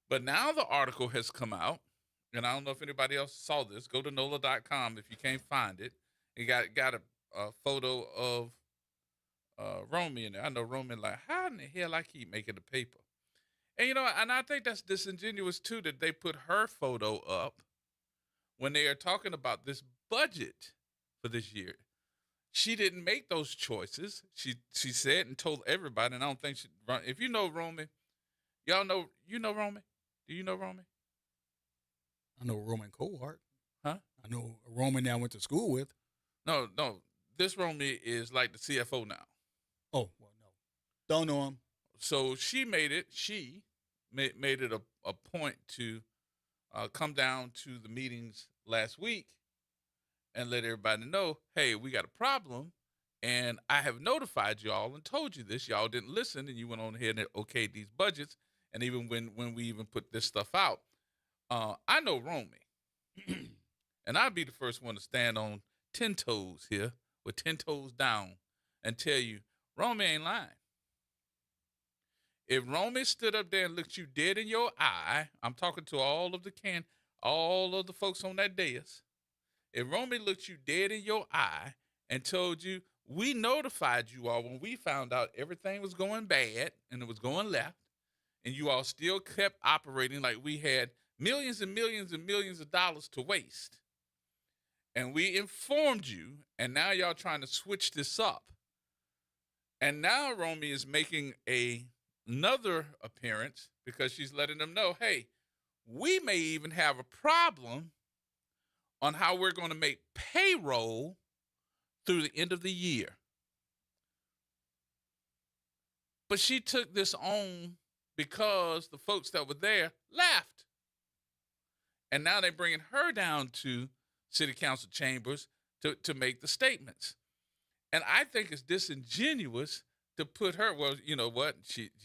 But now the article has come out, and I don't know if anybody else saw this. Go to NOLA.com if you can't find it. It got a photo of Romy in there. I know Romy like, how in the hell I keep making the paper? And and I think that's disingenuous too that they put her photo up when they are talking about this budget for this year. She didn't make those choices. She said and told everybody, and I don't think she. If you know Romy, y'all know Romy. Do you know Romy? I know Roman Cohart. Huh? I know a Roman that I went to school with. No, no. This Romy is like the CFO now. Oh, well, no. Don't know him. So she made it. She made it a point to come down to the meetings last week and let everybody know, hey, we got a problem, and I have notified y'all and told you this. Y'all didn't listen, and you went on ahead and okayed these budgets. And even when we even put this stuff out, I know Romy, and I'd be the first one to stand on 10 toes here with 10 toes down and tell you, Romy ain't lying. If Romy stood up there and looked you dead in your eye, I'm talking to all of the folks on that dais. If Romy looked you dead in your eye and told you, we notified you all when we found out everything was going bad and it was going left, and you all still kept operating like we had millions and millions and millions of dollars to waste. And we informed you, and now y'all trying to switch this up. And now Romy is making another appearance because she's letting them know, hey, we may even have a problem on how we're going to make payroll through the end of the year. But she took this on because the folks that were there left. And now they're bringing her down to city council chambers to make the statements. And I think it's disingenuous to put her, well, you know what?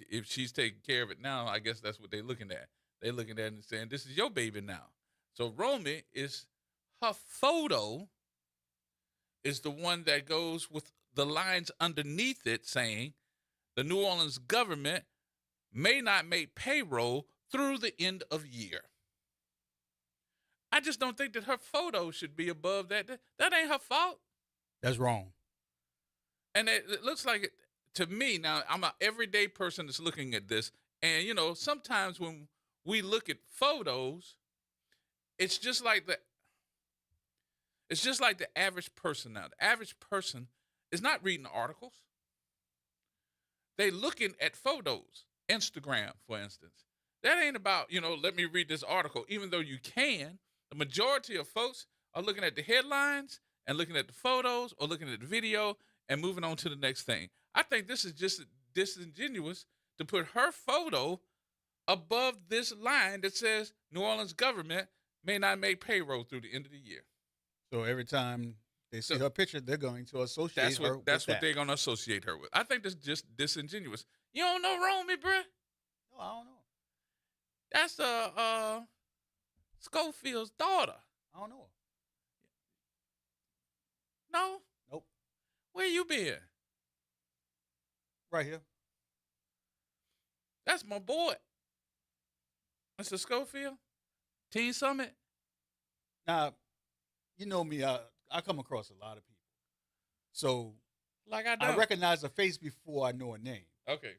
If she's taking care of it now, I guess that's what they're looking at. They're looking at it and saying, this is your baby now. So Romy her photo is the one that goes with the lines underneath it saying the New Orleans government may not make payroll through the end of year. I just don't think that her photo should be above that. That ain't her fault. That's wrong. And it looks like it to me. Now, I'm an everyday person that's looking at this. And, sometimes when we look at photos, it's just like the average person now. The average person is not reading articles. They looking at photos. Instagram, for instance. That ain't about, let me read this article, even though you can. The majority of folks are looking at the headlines and looking at the photos or looking at the video and moving on to the next thing. I think this is just disingenuous to put her photo above this line that says New Orleans government may not make payroll through the end of the year. So every time they see her picture, they're going to associate her with that's what that. they're going to associate her with. I think that's just disingenuous. You don't know Romy, bruh? No, I don't know. That's Schofield's daughter. I don't know her. No? Nope. Where you been? Right here. That's my boy. Mr. Schofield? Teen Summit? Now, you know me, I come across a lot of people. So Like I I recognize a face before I know a name. Okay.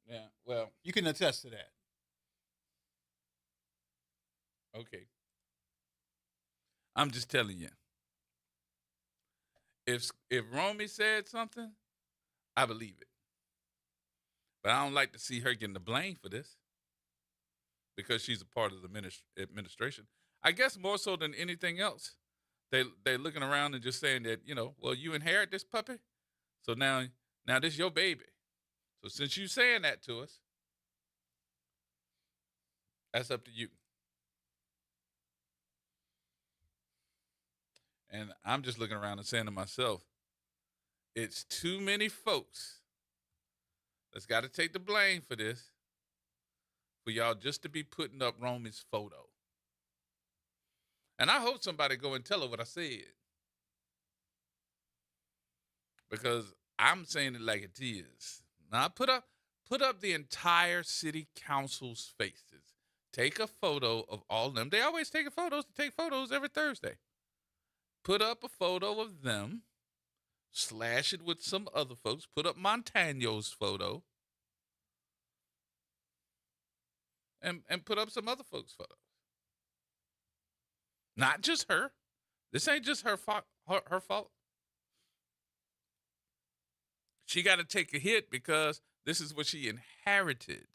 Yeah, well. You can attest to that. Okay. I'm just telling you. If Romy said something, I believe it. But I don't like to see her getting the blame for this because she's a part of the administration. I guess more so than anything else, they're looking around and just saying that, well, you inherit this puppy, so now this is your baby. So since you saying that to us, that's up to you. And I'm just looking around and saying to myself, it's too many folks that's got to take the blame for this, for y'all just to be putting up Romy's photo. And I hope somebody go and tell her what I said. Because I'm saying it like it is. Now put Put up the entire city council's faces. Take a photo of all of them. They always take photos every Thursday. Put up a photo of them, slash it with some other folks. Put up Montano's photo, and put up some other folks' photos. Not just her. This ain't just her fault. Her fault. She got to take a hit because this is what she inherited.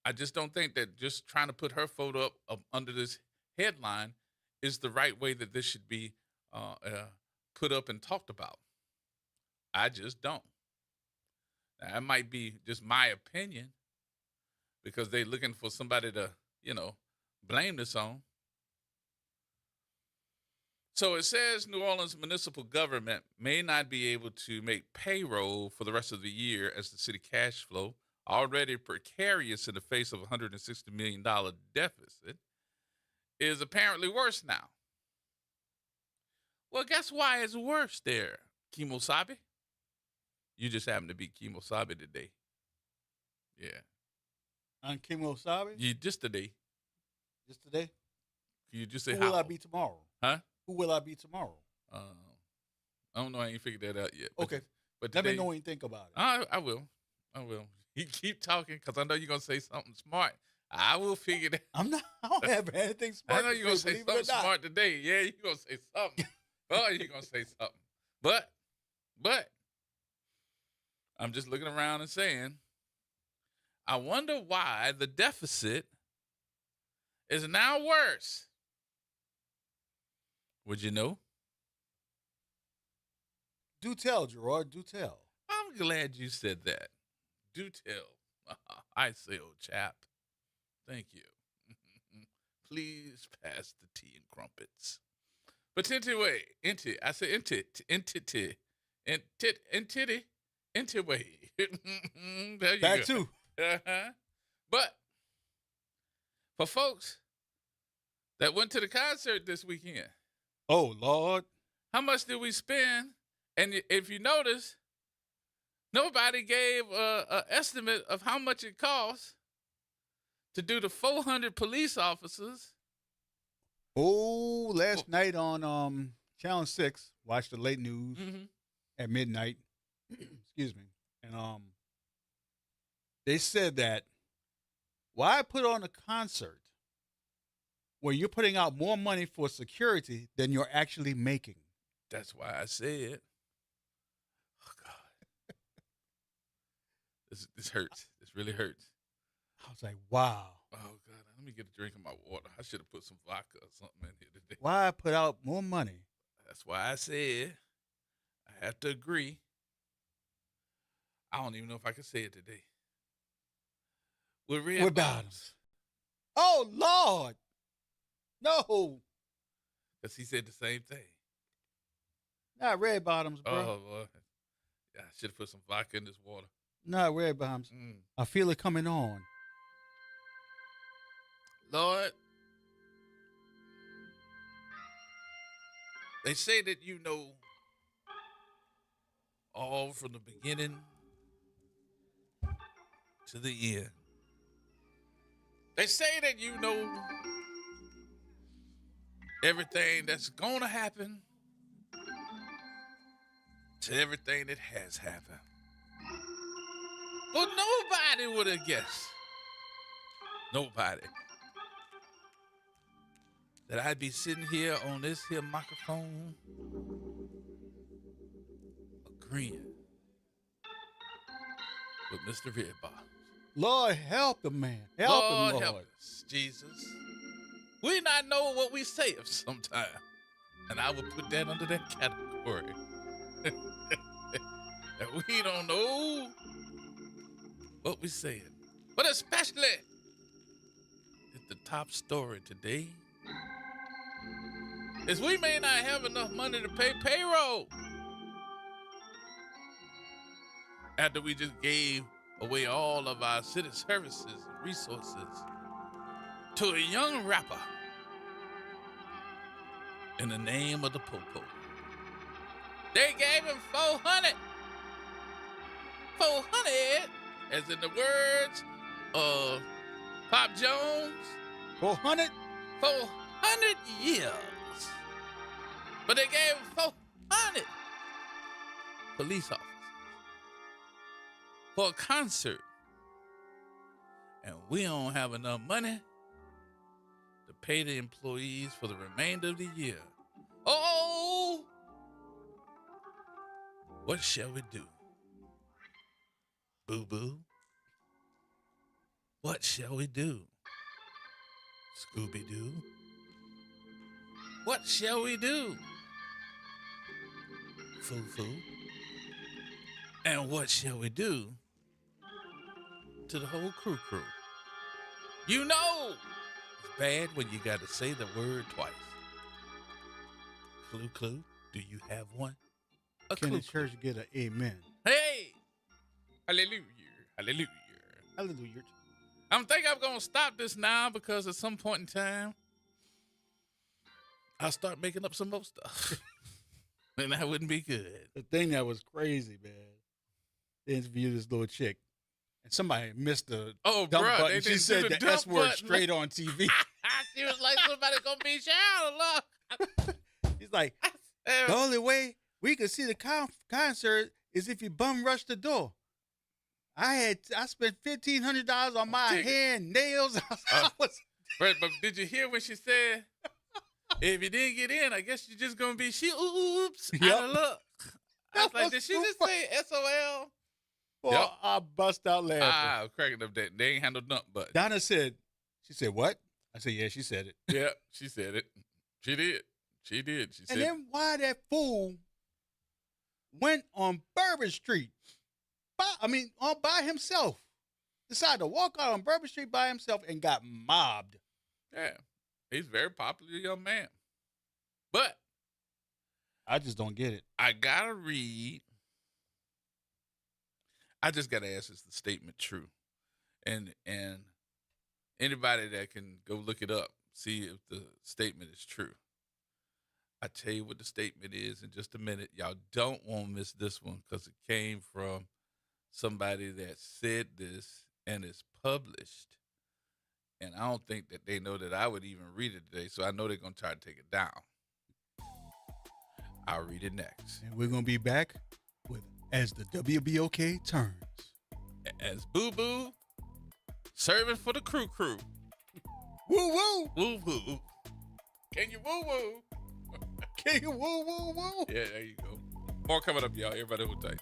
I just don't think that just trying to put her photo up under this headline is the right way that this should be put up and talked about. I just don't. Now, that might be just my opinion because they're looking for somebody to, blame this on. So it says New Orleans municipal government may not be able to make payroll for the rest of the year as the city cash flow, already precarious in the face of a $160 million deficit, is apparently worse now. Well, guess why it's worse there, Kimosabe? You just happen to be Kimosabe today. Yeah. I'm Kimosabe? You just today. Just today? You just say Who how? will I be tomorrow? Huh? Who will I be tomorrow? I don't know. I ain't figured that out yet. Okay. But Let today, me know when you think about it. I will. You keep talking because I know you're going to say something smart. I will figure that. I don't have anything smart. I know you're going to say something smart today. Yeah, you're going to say something. Oh, you're going to say something. But, I'm just looking around and saying, I wonder why the deficit is now worse. Would you know? Do tell, Gerard. Do tell. I'm glad you said that. Do tell. I say, old chap. Thank you. Please pass the tea and crumpets. But anyway, I say entity. There you That go. too. Uh-huh. But for folks that went to the concert this weekend, Oh, Lord. how much did we spend? And if you notice, nobody gave an estimate of how much it costs to do the 400 police officers. Oh, last night on Channel 6, watched the late news at midnight. Excuse me. And they said that why put on a concert where you're putting out more money for security than you're actually making? That's why I said, oh, God. This hurts. This really hurts. I was like, wow. Oh, God. Let me get a drink of my water. I should have put some vodka or something in here today. Why put out more money? That's why I said I have to agree. I don't even know if I can say it today. With red bottoms. Oh, Lord. No. Because he said the same thing. Not red bottoms, bro. Oh, Lord. Yeah, I should have put some vodka in this water. Not red bottoms. I feel it coming on. Lord, they say that you know all from the beginning to the end. They say that you know everything that's going to happen to everything that has happened. But nobody would have guessed. Nobody. That I'd be sitting here on this here microphone agreeing with Mr. Redbottoms. Lord, help the man. Help him, Lord. Help us, Jesus. We not know what we say of sometime. And I would put that under that category. That we don't know what we saying. But especially at the top story today is we may not have enough money to pay payroll after we just gave away all of our city services and resources to a young rapper in the name of the Popo. They gave him 400, as in the words of Pop Jones, 400? 400 years. But they gave 400 police officers for a concert. And we don't have enough money to pay the employees for the remainder of the year. Oh, what shall we do? Boo-boo. What shall we do? Scooby-Doo. What shall we do? Foo-foo. And what shall we do to the whole crew? You know it's bad when you got to say the word twice. Clue, do you have one? Can the church get an amen? Hey! Hallelujah. Hallelujah. Hallelujah. I'm thinking I'm going to stop this now because at some point in time, I'll start making up some more stuff. And that wouldn't be good. The thing that was crazy, man, they interviewed this little chick, and somebody missed the dump button. She said the S word straight on TV. She was like, somebody's going to be shouting, look. He's like, the only way we could see the concert is if you bum rush the door. I spent $1,500 on my hair and nails. But did you hear what she said? If you didn't get in, I guess you're just gonna be oops. Yep. Out of luck. I was like, did she just say SOL? Boy, yep. I bust out laughing. I was cracking up that they ain't had no dump button. Donna said, she said, what? I said, yeah, she said it. Yeah, she said it. She did. She said. And then why that fool went on Bourbon Street by himself. Decided to walk out on Bourbon Street by himself and got mobbed. Yeah. He's a very popular young man. But I just don't get it. I gotta read. I just gotta ask, is the statement true? And anybody that can go look it up, see if the statement is true. I tell you what the statement is in just a minute. Y'all don't want to miss this one because it came from somebody that said this and it's published. And I don't think that they know that I would even read it today, so I know they're going to try to take it down. I'll read it next. And we're going to be back with As the WBOK Turns. As Boo Boo, serving for the crew. Woo woo. Woo woo. Can you woo woo? Can you woo woo woo? Yeah, there you go. More coming up, y'all. Everybody hold tight.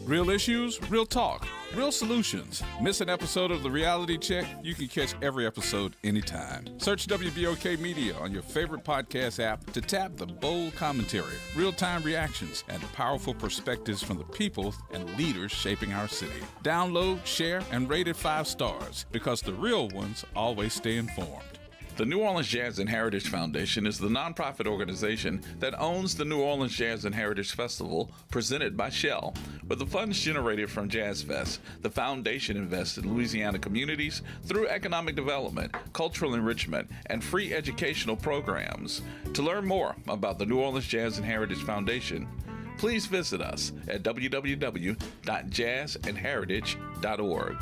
Real issues, real talk, real solutions. Miss an episode of The Reality Check? You can catch every episode anytime. Search WBOK Media on your favorite podcast app to tap the bold commentary, real-time reactions, and powerful perspectives from the people and leaders shaping our city. Download, share, and rate it 5 stars because the real ones always stay informed. The New Orleans Jazz and Heritage Foundation is the nonprofit organization that owns the New Orleans Jazz and Heritage Festival presented by Shell. With the funds generated from Jazz Fest, the foundation invests in Louisiana communities through economic development, cultural enrichment, and free educational programs. To learn more about the New Orleans Jazz and Heritage Foundation, please visit us at www.jazzandheritage.org.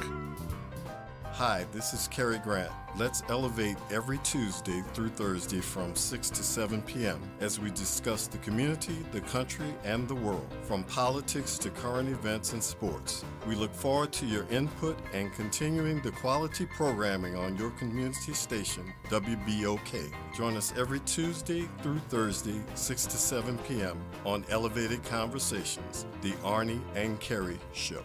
Hi, this is Cary Grant. Let's elevate every Tuesday through Thursday from 6 to 7 p.m. as we discuss the community, the country, and the world, from politics to current events and sports. We look forward to your input and continuing the quality programming on your community station, WBOK. Join us every Tuesday through Thursday, 6 to 7 p.m. on Elevated Conversations, the Arnie and Cary Show.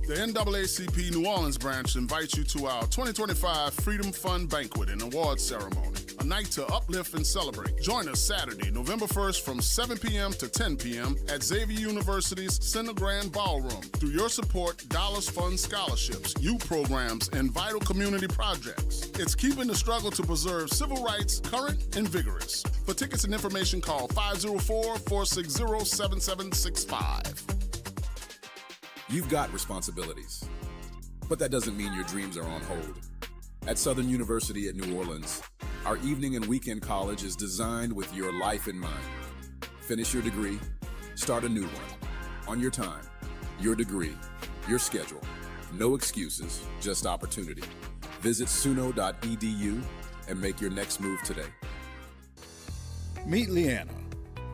The NAACP New Orleans branch invites you to our 2025 Freedom Fund Banquet and Awards Ceremony, a night to uplift and celebrate. Join us Saturday, November 1st from 7 p.m. to 10 p.m. at Xavier University's Center Grand Ballroom. Through your support, dollars fund scholarships, youth programs, and vital community projects. It's keeping the struggle to preserve civil rights current and vigorous. For tickets and information, call 504-460-7765. You've got responsibilities. But that doesn't mean your dreams are on hold. At Southern University at New Orleans, our evening and weekend college is designed with your life in mind. Finish your degree, start a new one, on your time, your degree, your schedule. No excuses, just opportunity. Visit suno.edu and make your next move today. Meet Leanna,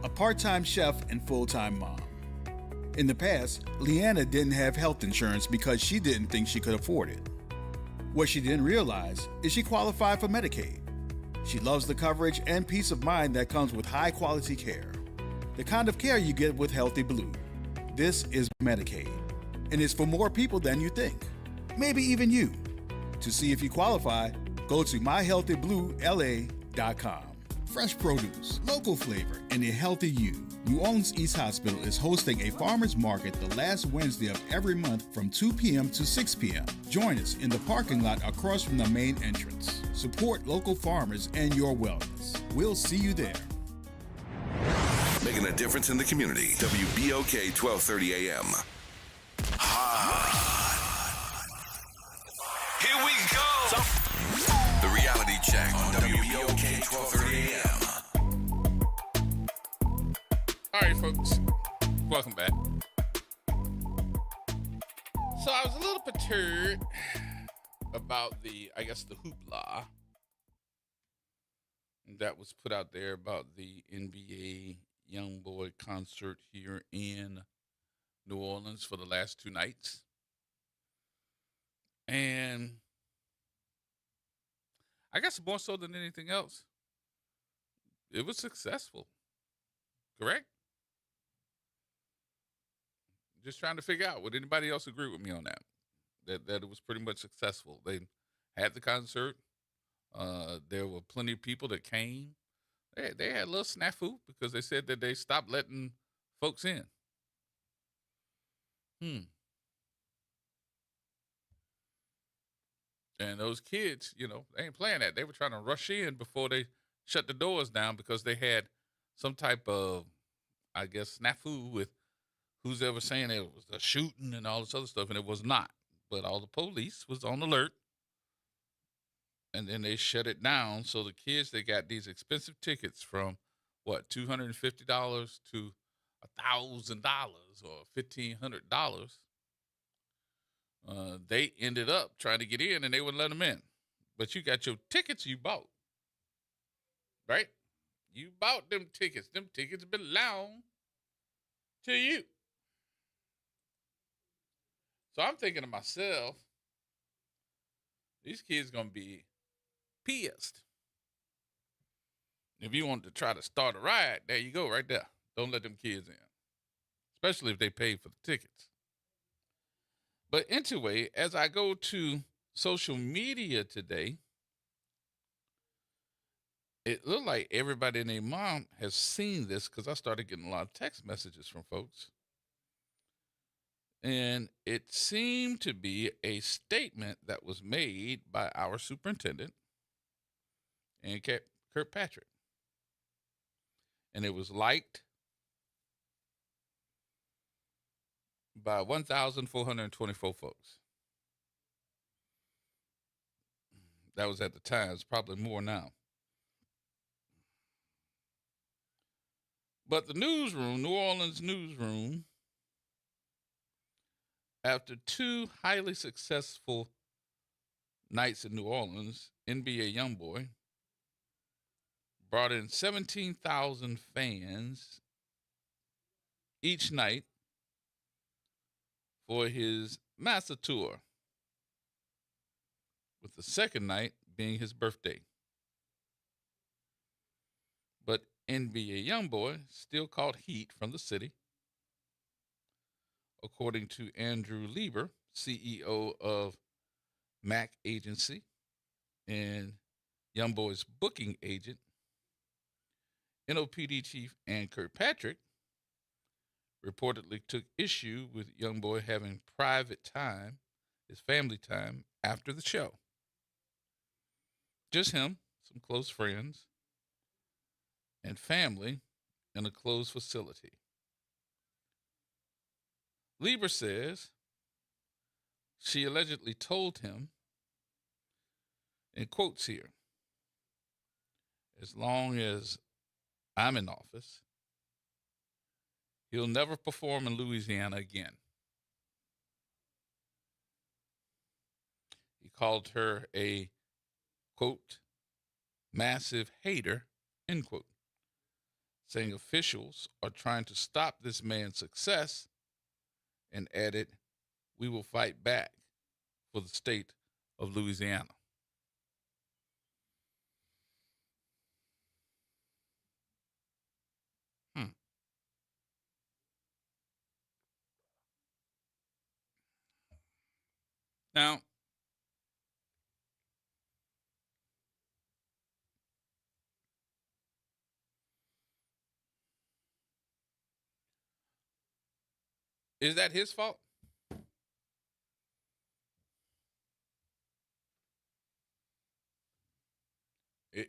a part-time chef and full-time mom. In the past, Leanna didn't have health insurance because she didn't think she could afford it. What she didn't realize is she qualified for Medicaid. She loves the coverage and peace of mind that comes with high-quality care. The kind of care you get with Healthy Blue. This is Medicaid, and it's for more people than you think. Maybe even you. To see if you qualify, go to myhealthybluela.com. Fresh produce, local flavor, and a healthy you. New Orleans East Hospital is hosting a farmers market the last Wednesday of every month from 2 p.m. to 6 p.m. Join us in the parking lot across from the main entrance. Support local farmers and your wellness. We'll see you there. Making a difference in the community. WBOK 1230 AM. Here we go. The reality check on WBOK 1230 AM. All right, folks. Welcome back. So I was a little perturbed about the hoopla that was put out there about the NBA YoungBoy concert here in New Orleans for the last 2 nights. And I guess more so than anything else, it was successful. Correct? Just trying to figure out, would anybody else agree with me on that? That it was pretty much successful. They had the concert. There were plenty of people that came. They had a little snafu because they said that they stopped letting folks in. And those kids, they ain't playing that. They were trying to rush in before they shut the doors down because they had some type of, I guess, snafu with who's ever saying it was a shooting and all this other stuff, and it was not. But all the police was on alert, and then they shut it down. So the kids, they got these expensive tickets from, $250 to $1,000 or $1,500. They ended up trying to get in, and they wouldn't let them in. But you got your tickets you bought, right? You bought them tickets. Them tickets belong to you. So I'm thinking to myself, these kids going to be pissed. If you want to try to start a riot, there you go, right there. Don't let them kids in, especially if they paid for the tickets. But anyway, as I go to social media today, it looked like everybody and their mom has seen this because I started getting a lot of text messages from folks. And it seemed to be a statement that was made by our superintendent and Kirkpatrick. And it was liked by 1,424 folks. That was at the time. It's probably more now. But the newsroom, New Orleans newsroom, after 2 highly successful nights in New Orleans, NBA YoungBoy brought in 17,000 fans each night for his master tour, with the second night being his birthday. But NBA YoungBoy still caught heat from the city. According to Andrew Lieber, CEO of Mac Agency and YoungBoy's booking agent, NOPD chief Ann Kirkpatrick reportedly took issue with YoungBoy having private time, his family time, after the show. Just him, some close friends, and family in a closed facility. Lieber says She allegedly told him, in quotes here, as long as I'm in office, he'll never perform in Louisiana again. He called her a, quote, massive hater, end quote, saying officials are trying to stop this man's success, and added, we will fight back for the state of Louisiana. Now, is that his fault?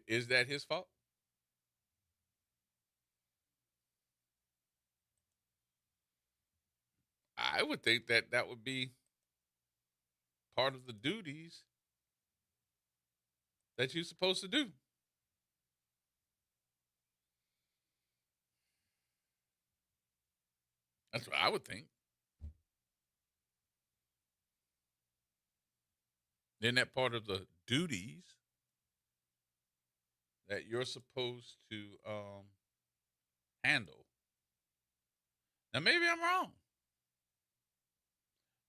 Is that his fault? I would think that that would be part of the duties that you're supposed to do. That's what I would think. Isn't that part of the duties that you're supposed to handle? Now, maybe I'm wrong,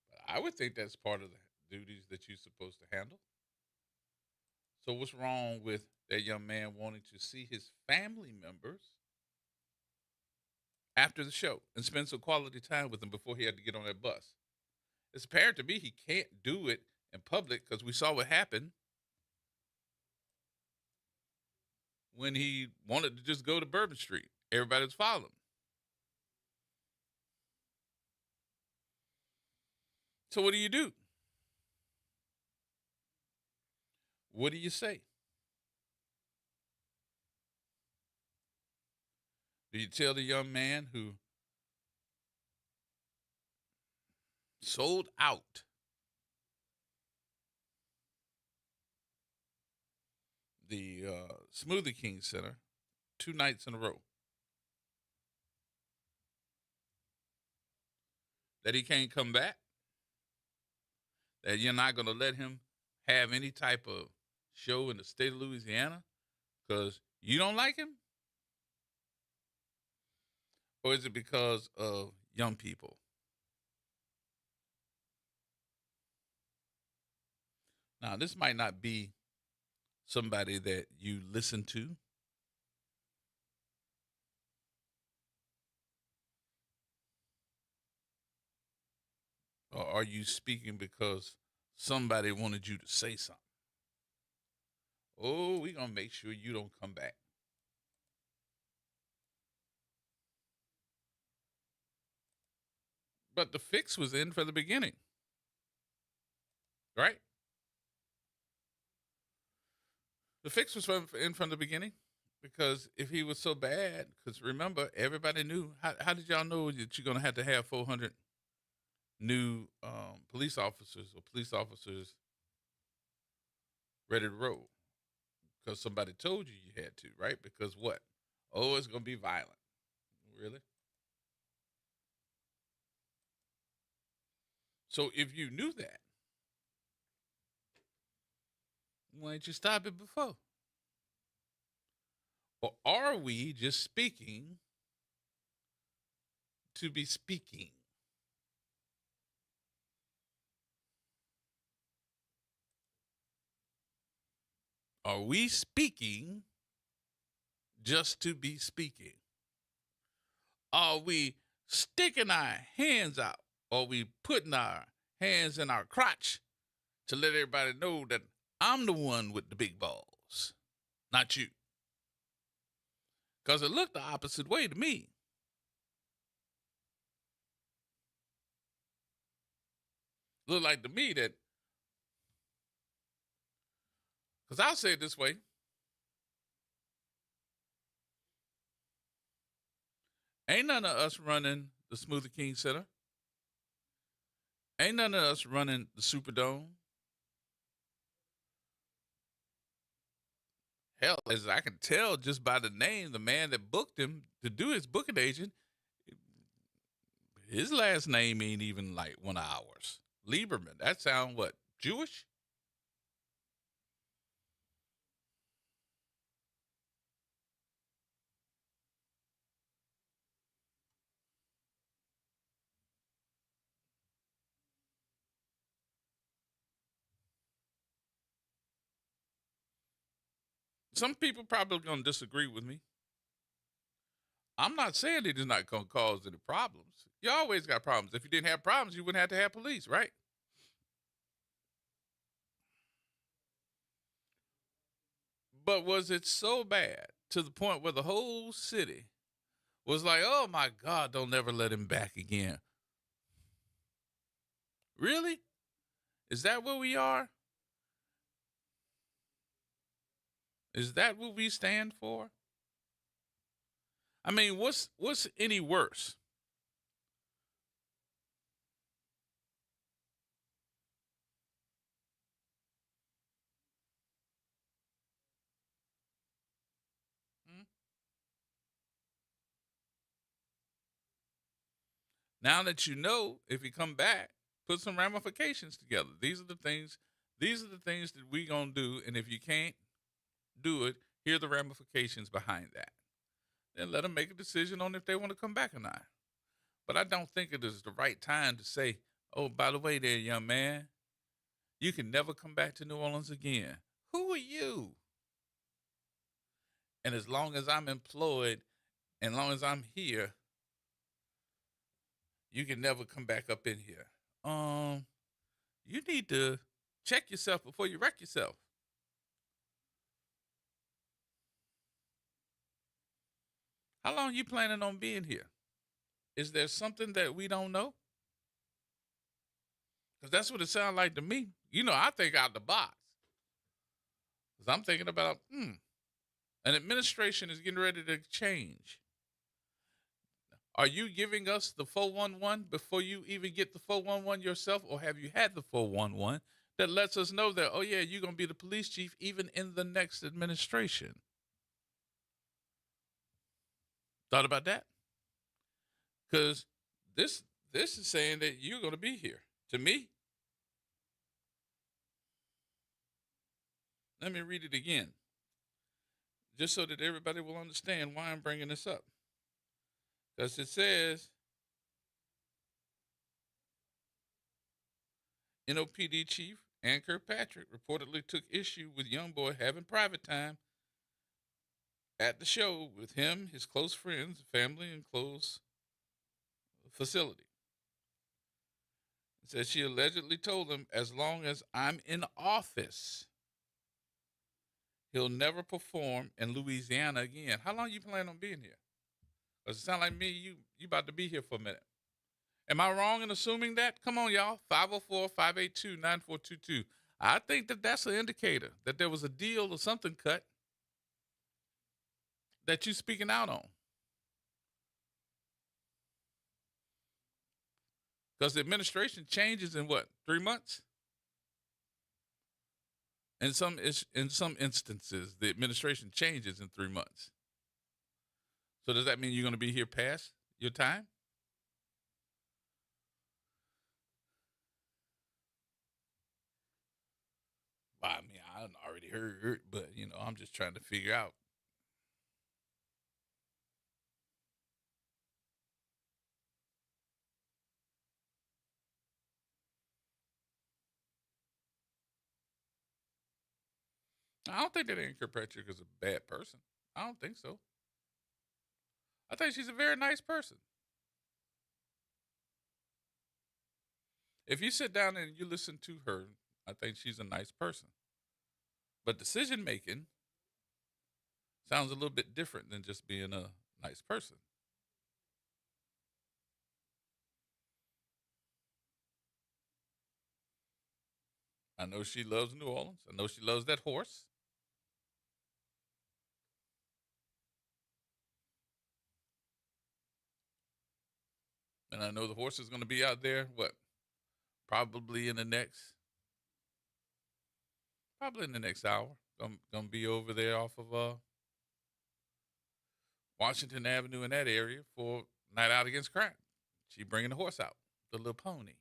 but I would think that's part of the duties that you're supposed to handle. So, what's wrong with that young man wanting to see his family members after the show and spend some quality time with them before he had to get on that bus? It's apparent to me he can't do it in public because we saw what happened when he wanted to just go to Bourbon Street. Everybody was following him. So what do you do? What do you say? Do you tell the young man who sold out the Smoothie King Center 2 nights in a row that he can't come back? That you're not going to let him have any type of show in the state of Louisiana because you don't like him? Or is it because of young people? Now, this might not be somebody that you listen to. Or are you speaking because somebody wanted you to say something? Oh, we're going to make sure you don't come back. But the fix was in from the beginning, right? The fix was in from the beginning because if he was so bad, because remember, everybody knew. How did y'all know that you're going to have 400 new police officers ready to roll? Because somebody told you you had to, right? Because what? Oh, it's going to be violent. Really? So if you knew that, why didn't you stop it before? Or are we just speaking to be speaking? Are we speaking just to be speaking? Are we sticking our hands out? Are we putting our hands in our crotch to let everybody know that I'm the one with the big balls, not you? Because it looked the opposite way to me. Looked like to me that, because I'll say it this way. Ain't none of us running the Smoothie King Center. Ain't none of us running the Superdome. Hell, as I can tell just by the name, the man that booked him to do his booking agent, his last name ain't even like one of ours. Lieberman. That sound what? Jewish? Some people probably gonna disagree with me. I'm not saying it is not gonna cause any problems. You always got problems. If you didn't have problems, you wouldn't have to have police, right? But was it so bad to the point where the whole city was like, oh my God, don't never let him back again? Really? Is that where we are? Is that what we stand for? I mean, what's any worse? Hmm? Now that you know, if you come back, put some ramifications together. These are the things. These are the things that we gonna do, and if you can't do it, here are the ramifications behind that. Then let them make a decision on if they want to come back or not. But I don't think it is the right time to say, "Oh, by the way, there, young man, you can never come back to New Orleans again." Who are you? And as long as I'm employed, and as long as I'm here, you can never come back up in here. You need to check yourself before you wreck yourself. How long you planning on being here? Is there something that we don't know? Because that's what it sounds like to me. You know, I think out the box. Because I'm thinking about, an administration is getting ready to change. Are you giving us the 411 before you even get the 411 yourself? Or have you had the 411 that lets us know that, oh, yeah, you're going to be the police chief even in the next administration? Thought about that? Because this is saying that you're going to be here. To me, let me read it again, just so that everybody will understand why I'm bringing this up. Because it says, NOPD Chief Ann Kirkpatrick reportedly took issue with Youngboy having private time at the show with him, his close friends, family, and close facility. It says she allegedly told him, as long as I'm in office, he'll never perform in Louisiana again. How long you plan on being here? Because it sounds like me, you about to be here for a minute. Am I wrong in assuming that? Come on, y'all. 504-582-9422. I think that that's an indicator that there was a deal or something cut that you speaking out on. Because the administration changes in what, 3 months? In some instances, the administration changes in 3 months. So does that mean you're going to be here past your time? Well, I mean, I already heard, but I'm just trying to figure out. I don't think that Ann Kirkpatrick is a bad person. I don't think so. I think she's a very nice person. If you sit down and you listen to her, I think she's a nice person. But decision making sounds a little bit different than just being a nice person. I know she loves New Orleans. I know she loves that horse. And I know the horse is going to be out there, what, probably in the next hour. Gonna be over there off of Washington Avenue in that area for Night Out Against Crime. She bringing the horse out, the little pony.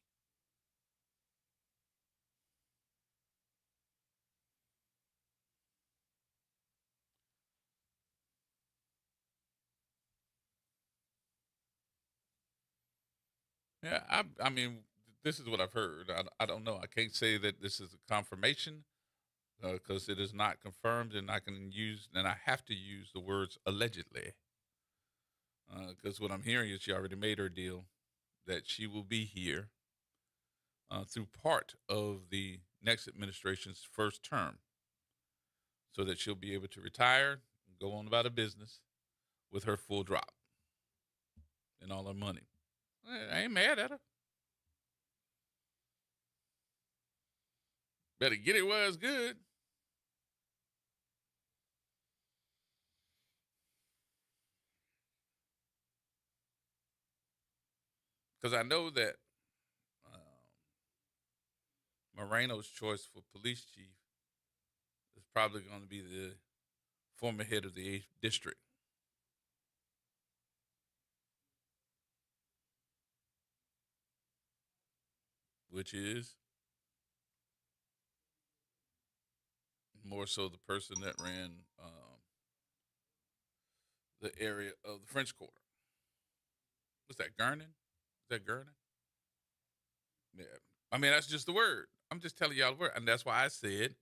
Yeah, I mean, this is what I've heard. I don't know. I can't say that this is a confirmation because it is not confirmed, and I have to use the words allegedly because what I'm hearing is she already made her deal that she will be here through part of the next administration's first term, so that she'll be able to retire and go on about her business with her full drop and all her money. I ain't mad at her. Better get it where it's good. Because I know that Moreno's choice for police chief is probably going to be the former head of the 8th district. Which is more so the person that ran the area of the French Quarter. What's that, Gernon? Is that Gernon? Yeah. I mean, that's just the word. I'm just telling y'all the word. And that's why I said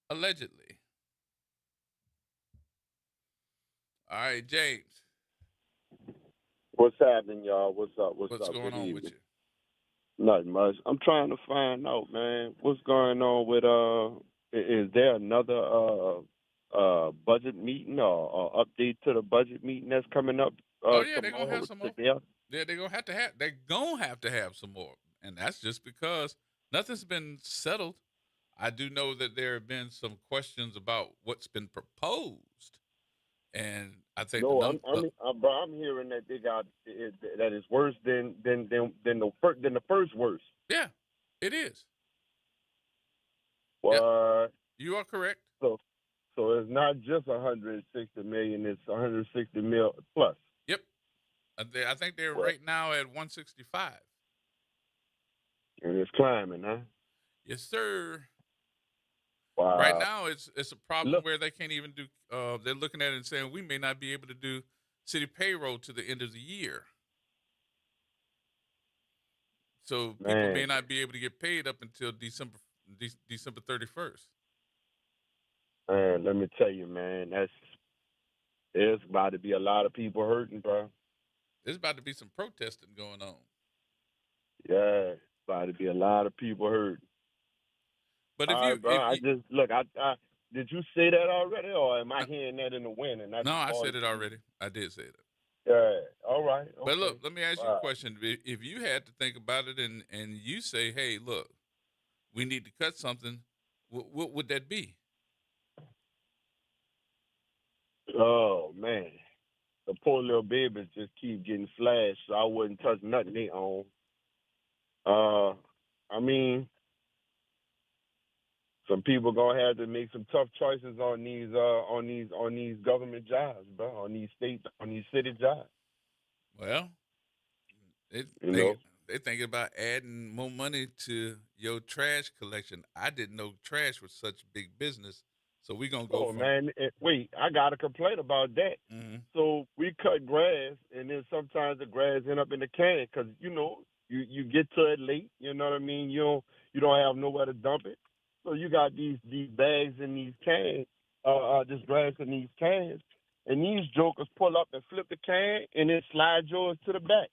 allegedly. All right, James. What's happening, y'all? What's up? What's up? Going Good on with evening. you? Nothing much. I'm trying to find out, man, what's going on with is there another budget meeting or update to the budget meeting that's coming up They're gonna have some more. today? Yeah, they're gonna have to have some more. And that's just because nothing's been settled. I do know that there have been some questions about what's been proposed. And I think No, I'm hearing that they got that is worse than the first worst. Yeah, it is. What? Yep. You are correct. So it's not just 160 million; it's 160 mil plus. Yep. I think they're right now at 165. And it's climbing, huh? Yes, sir. Wow. Right now, it's a problem where they can't even do. They're looking at it and saying we may not be able to do city payroll to the end of the year. So people may not be able to get paid up until December 31st. Man, let me tell you, man, there's about to be a lot of people hurting, bro. There's about to be some protesting going on. Yeah, about to be a lot of people hurting. But did you say that already, or am I hearing that in the wind? And no, I said it already. I did say that. Yeah, all right. Okay. But look, let me ask you a question. If you had to think about it and you say, hey, look, we need to cut something, what would that be? Oh, man. The poor little babies just keep getting slashed, so I wouldn't touch nothing they own. I mean, some people gonna have to make some tough choices on these government jobs, bro, on these city jobs. Well, they're thinking about adding more money to your trash collection. I didn't know trash was such big business, so we're gonna go. Wait, I got a complaint about that. Mm-hmm. So we cut grass, and then sometimes the grass end up in the can because you get to it late. You know what I mean? You don't have nowhere to dump it. So you got these bags in these cans, this grass in these cans, and these jokers pull up and flip the can and then slide yours to the back.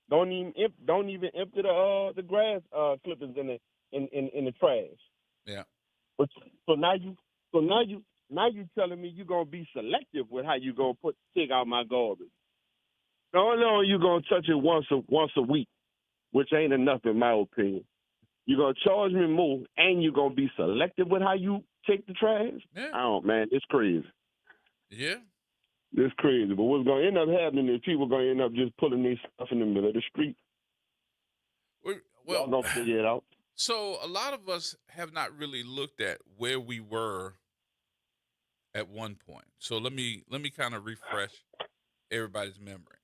Don't even empty the grass clippings in the trash. Yeah. But so now you telling me you're gonna be selective with how you gonna take out my garbage. No, you're gonna touch it once a week, which ain't enough in my opinion. You're going to charge me more, and you're going to be selective with how you take the trash? Yeah. Man, it's crazy. Yeah. It's crazy. But what's going to end up happening is people are going to end up just pulling their stuff in the middle of the street. Well, y'all going to figure it out. So a lot of us have not really looked at where we were at one point. So let me kind of refresh everybody's memory.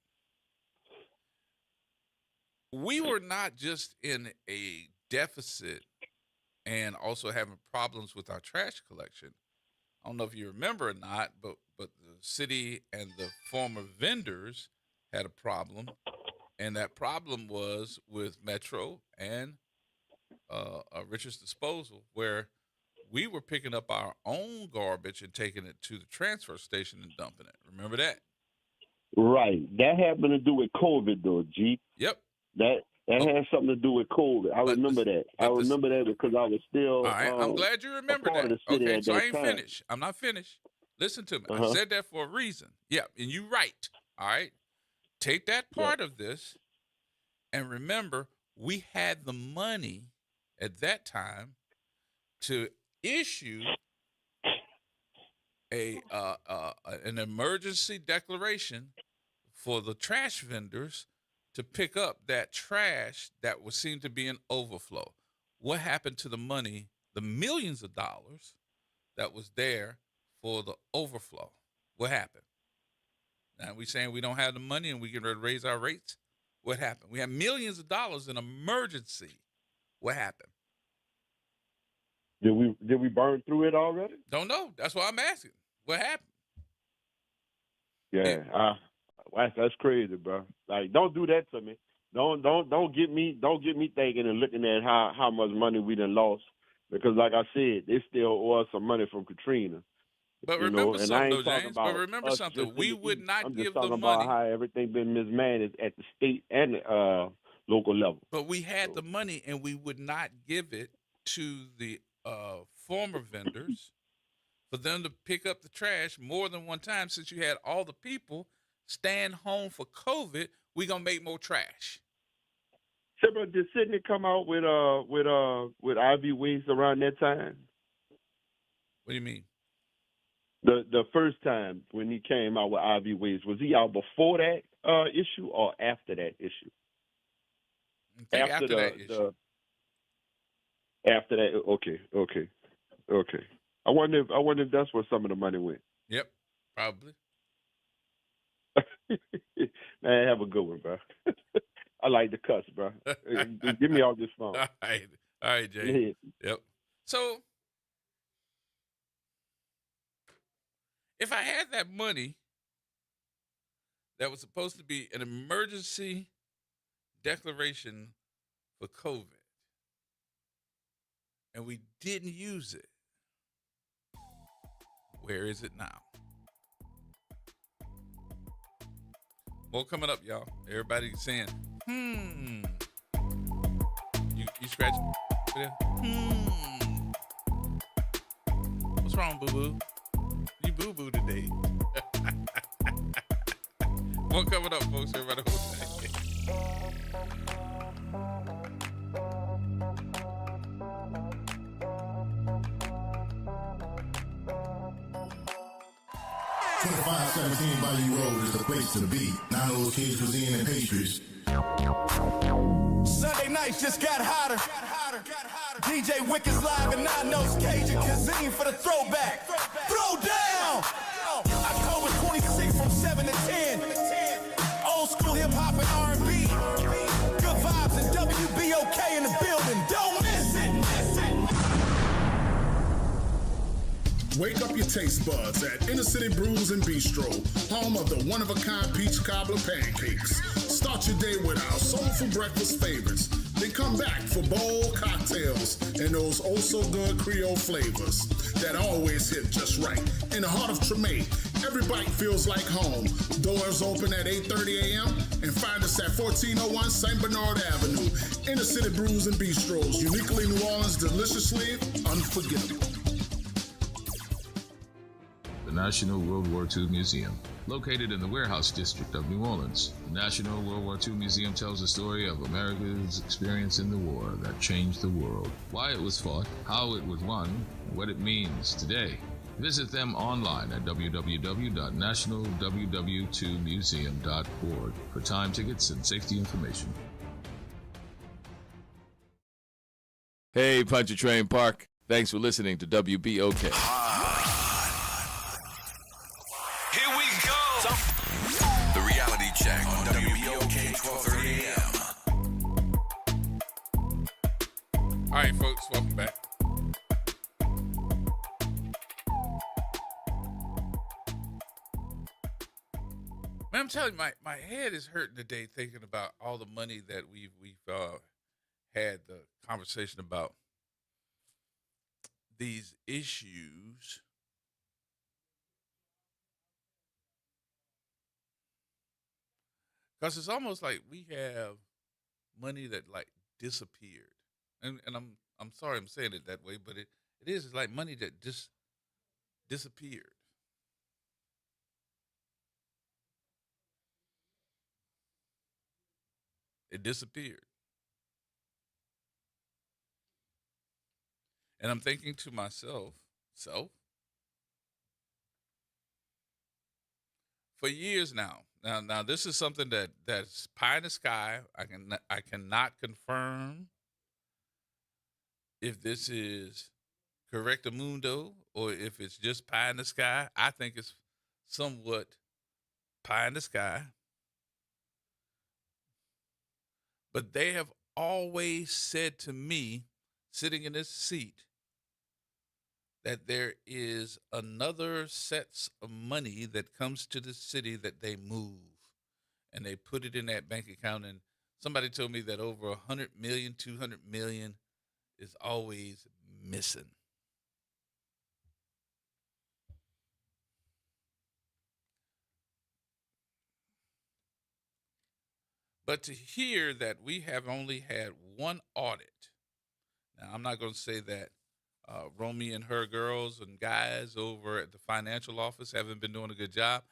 We were not just in a deficit and also having problems with our trash collection. I don't know if you remember or not, but the city and the former vendors had a problem, and that problem was with Metro and Richard's Disposal, where we were picking up our own garbage and taking it to the transfer station and dumping it. Remember that? Right. That happened to do with COVID, though, G. Yep. That has something to do with COVID. I remember that. I but remember that because I was still. All right, I'm glad you remember part of that. the city Okay, at so I that ain't time. finished. I'm not finished. Listen to me. I Uh-huh. said that for a reason. Yeah, and you're right. All right. Take that part of this and remember we had the money at that time to issue an emergency declaration for the trash vendors to pick up that trash that was seen to be an overflow. What happened to the money, the millions of dollars that was there for the overflow? What happened? Now we saying we don't have the money and we can raise our rates. What happened? We had millions of dollars in emergency. What happened? Did we burn through it already? Don't know. That's why I'm asking. What happened? Yeah, that's crazy, bro. Like, don't do that to me. Don't get me thinking and looking at how much money we done lost, because like I said, they still owe us some money from Katrina. But You know, remember and I something, ain't though, talking James. about But remember us something. just in We the would East. not I'm give just the talking money. about how everything been mismanaged at the state and local level. But we had the money, and we would not give it to the former vendors for them to pick up the trash more than one time. Since you had all the people staying home for COVID, we gonna make more trash. So, but did Sydney come out with IV waste around that time? What do you mean? The first time when he came out with IV waste, was he out before that issue or after that issue? I think after that issue. After that, okay. I wonder if that's where some of the money went. Yep, probably. Man, have a good one, bro. I like the cuss, bro. Give me all this phone. All right, Jay. Yeah. Yep. So if I had that money that was supposed to be an emergency declaration for COVID, and we didn't use it, where is it now? More coming up, y'all. Everybody saying, You scratch there? What's wrong, boo-boo? You boo-boo today. More coming up, folks. Everybody hold tight. 2517 Bayou Road is the place to be. 9 Cage Cuisine and Pastries. Sunday nights just got hotter. DJ Wicked's live and 9 Cage and Cuisine for the throwback. Throw down! October 26th from 7 to 10. Old school hip hop and R&B. Good vibes and WBOK in the building. Don't miss it. Wake up your taste buds at Inner City Brews and Bistro, home of the one-of-a-kind peach cobbler pancakes. Start your day with our soulful breakfast favorites. Then come back for bold cocktails and those oh-so-good Creole flavors that always hit just right. In the heart of Treme, every bite feels like home. Doors open at 8:30 a.m. and find us at 1401 St. Bernard Avenue. Inner City Brews and Bistros, uniquely New Orleans, deliciously unforgettable. The National World War II Museum. Located in the Warehouse District of New Orleans, the National World War II Museum tells the story of America's experience in the war that changed the world, why it was fought, how it was won, and what it means today. Visit them online at www.nationalww2museum.org for time tickets and safety information. Hey, Puncher Train Park. Thanks for listening to WBOK. Here we go. The Reality Check on WBOK 1230 AM. All right, folks, welcome back. Man, I'm telling you, my head is hurting today thinking about all the money that we've had the conversation about these issues. Because it's almost like we have money that like disappeared. And I'm sorry I'm saying it that way, but it is. It's like money that just disappeared. It disappeared. And I'm thinking to myself, for years now. Now this is something that's pie in the sky. I cannot confirm if this is correctamundo or if it's just pie in the sky. I think it's somewhat pie in the sky. But they have always said to me, sitting in this seat, that there is another sets of money that comes to the city that they move, and they put it in that bank account. And somebody told me that over 100 million, 200 million is always missing. But to hear that we have only had one audit, now I'm not going to say that Romy and her girls and guys over at the financial office haven't been doing a good job.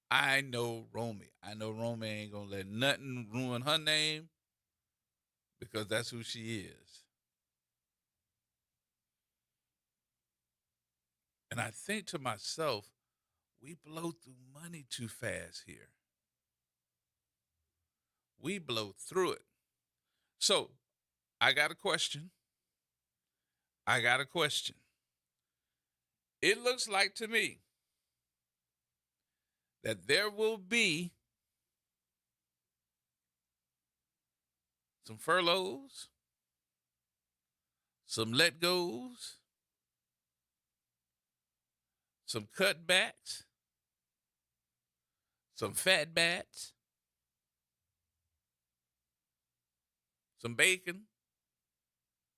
I know Romy. I know Romy ain't going to let nothing ruin her name because that's who she is. And I think to myself, we blow through money too fast here. We blow through it. So I got a question. It looks like to me that there will be some furloughs, some let goes, some cutbacks, some fat bats, some bacon,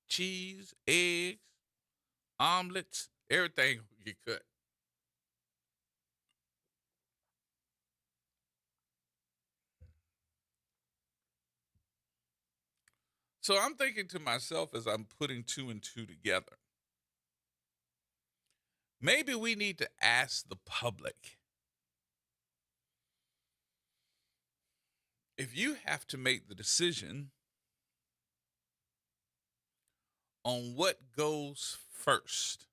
cheese, eggs, omelets, everything will get cut. So I'm thinking to myself as I'm putting two and two together, maybe we need to ask the public, if you have to make the decision on what goes first,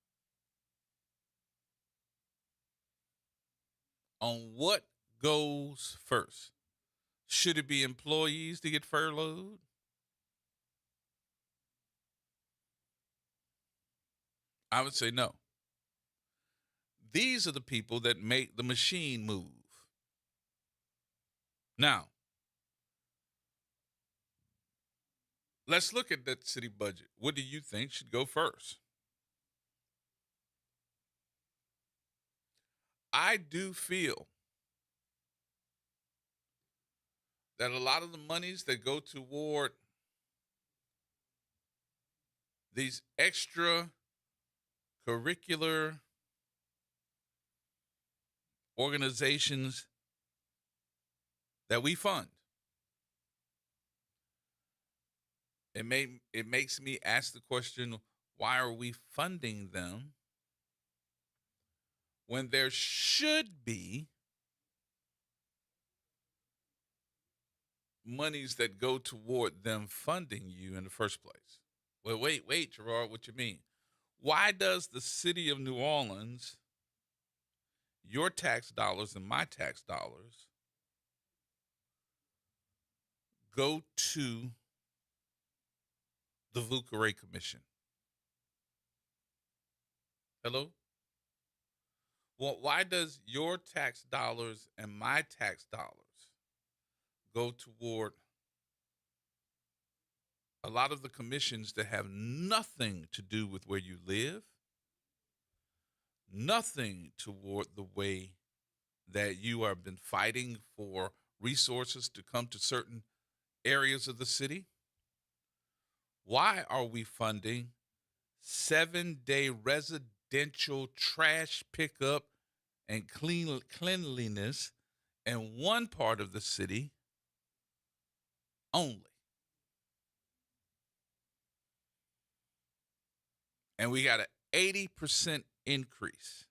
should it be employees to get furloughed? I would say no. These are the people that make the machine move. Now, let's look at that city budget. What do you think should go first? I do feel that a lot of the monies that go toward these extra curricular organizations that we fund, it makes me ask the question, why are we funding them when there should be monies that go toward them funding you in the first place? Well, wait, Gerard, what you mean? Why does the city of New Orleans, your tax dollars and my tax dollars, go to the VUCA Commission? Hello? Well, why does your tax dollars and my tax dollars go toward a lot of the commissions that have nothing to do with where you live, nothing toward the way that you have been fighting for resources to come to certain areas of the city? Why are we funding 7-day residential trash pickup and cleanliness in one part of the city only? And we got an 80% increase.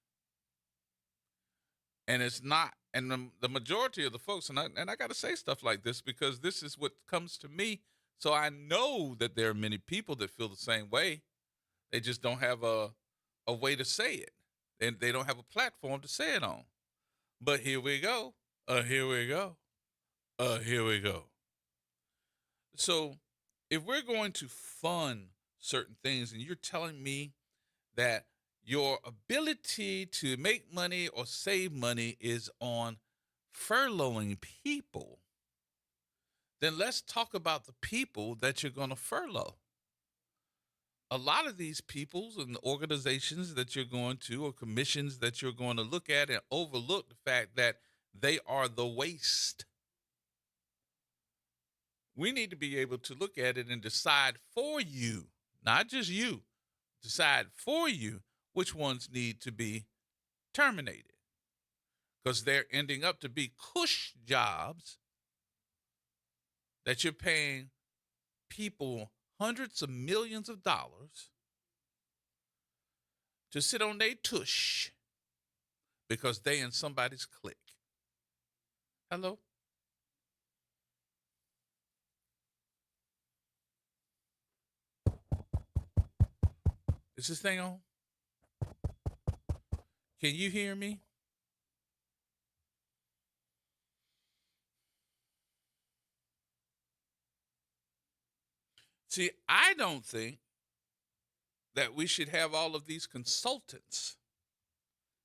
And it's not, and the majority of the folks, and I got to say stuff like this because this is what comes to me. So I know that there are many people that feel the same way. They just don't have a way to say it. And they don't have a platform to say it on. But here we go. Here we go. Here we go. So if we're going to fund certain things and you're telling me that your ability to make money or save money is on furloughing people, then let's talk about the people that you're going to furlough. A lot of these peoples and organizations that you're going to, or commissions that you're going to look at and overlook the fact that they are the waste. We need to be able to look at it and decide for you, not just you, decide for you which ones need to be terminated, because they're ending up to be cush jobs that you're paying people hundreds of millions of dollars to sit on their tush because they in somebody's clique. Hello? Is this thing on? Can you hear me? See, I don't think that we should have all of these consultants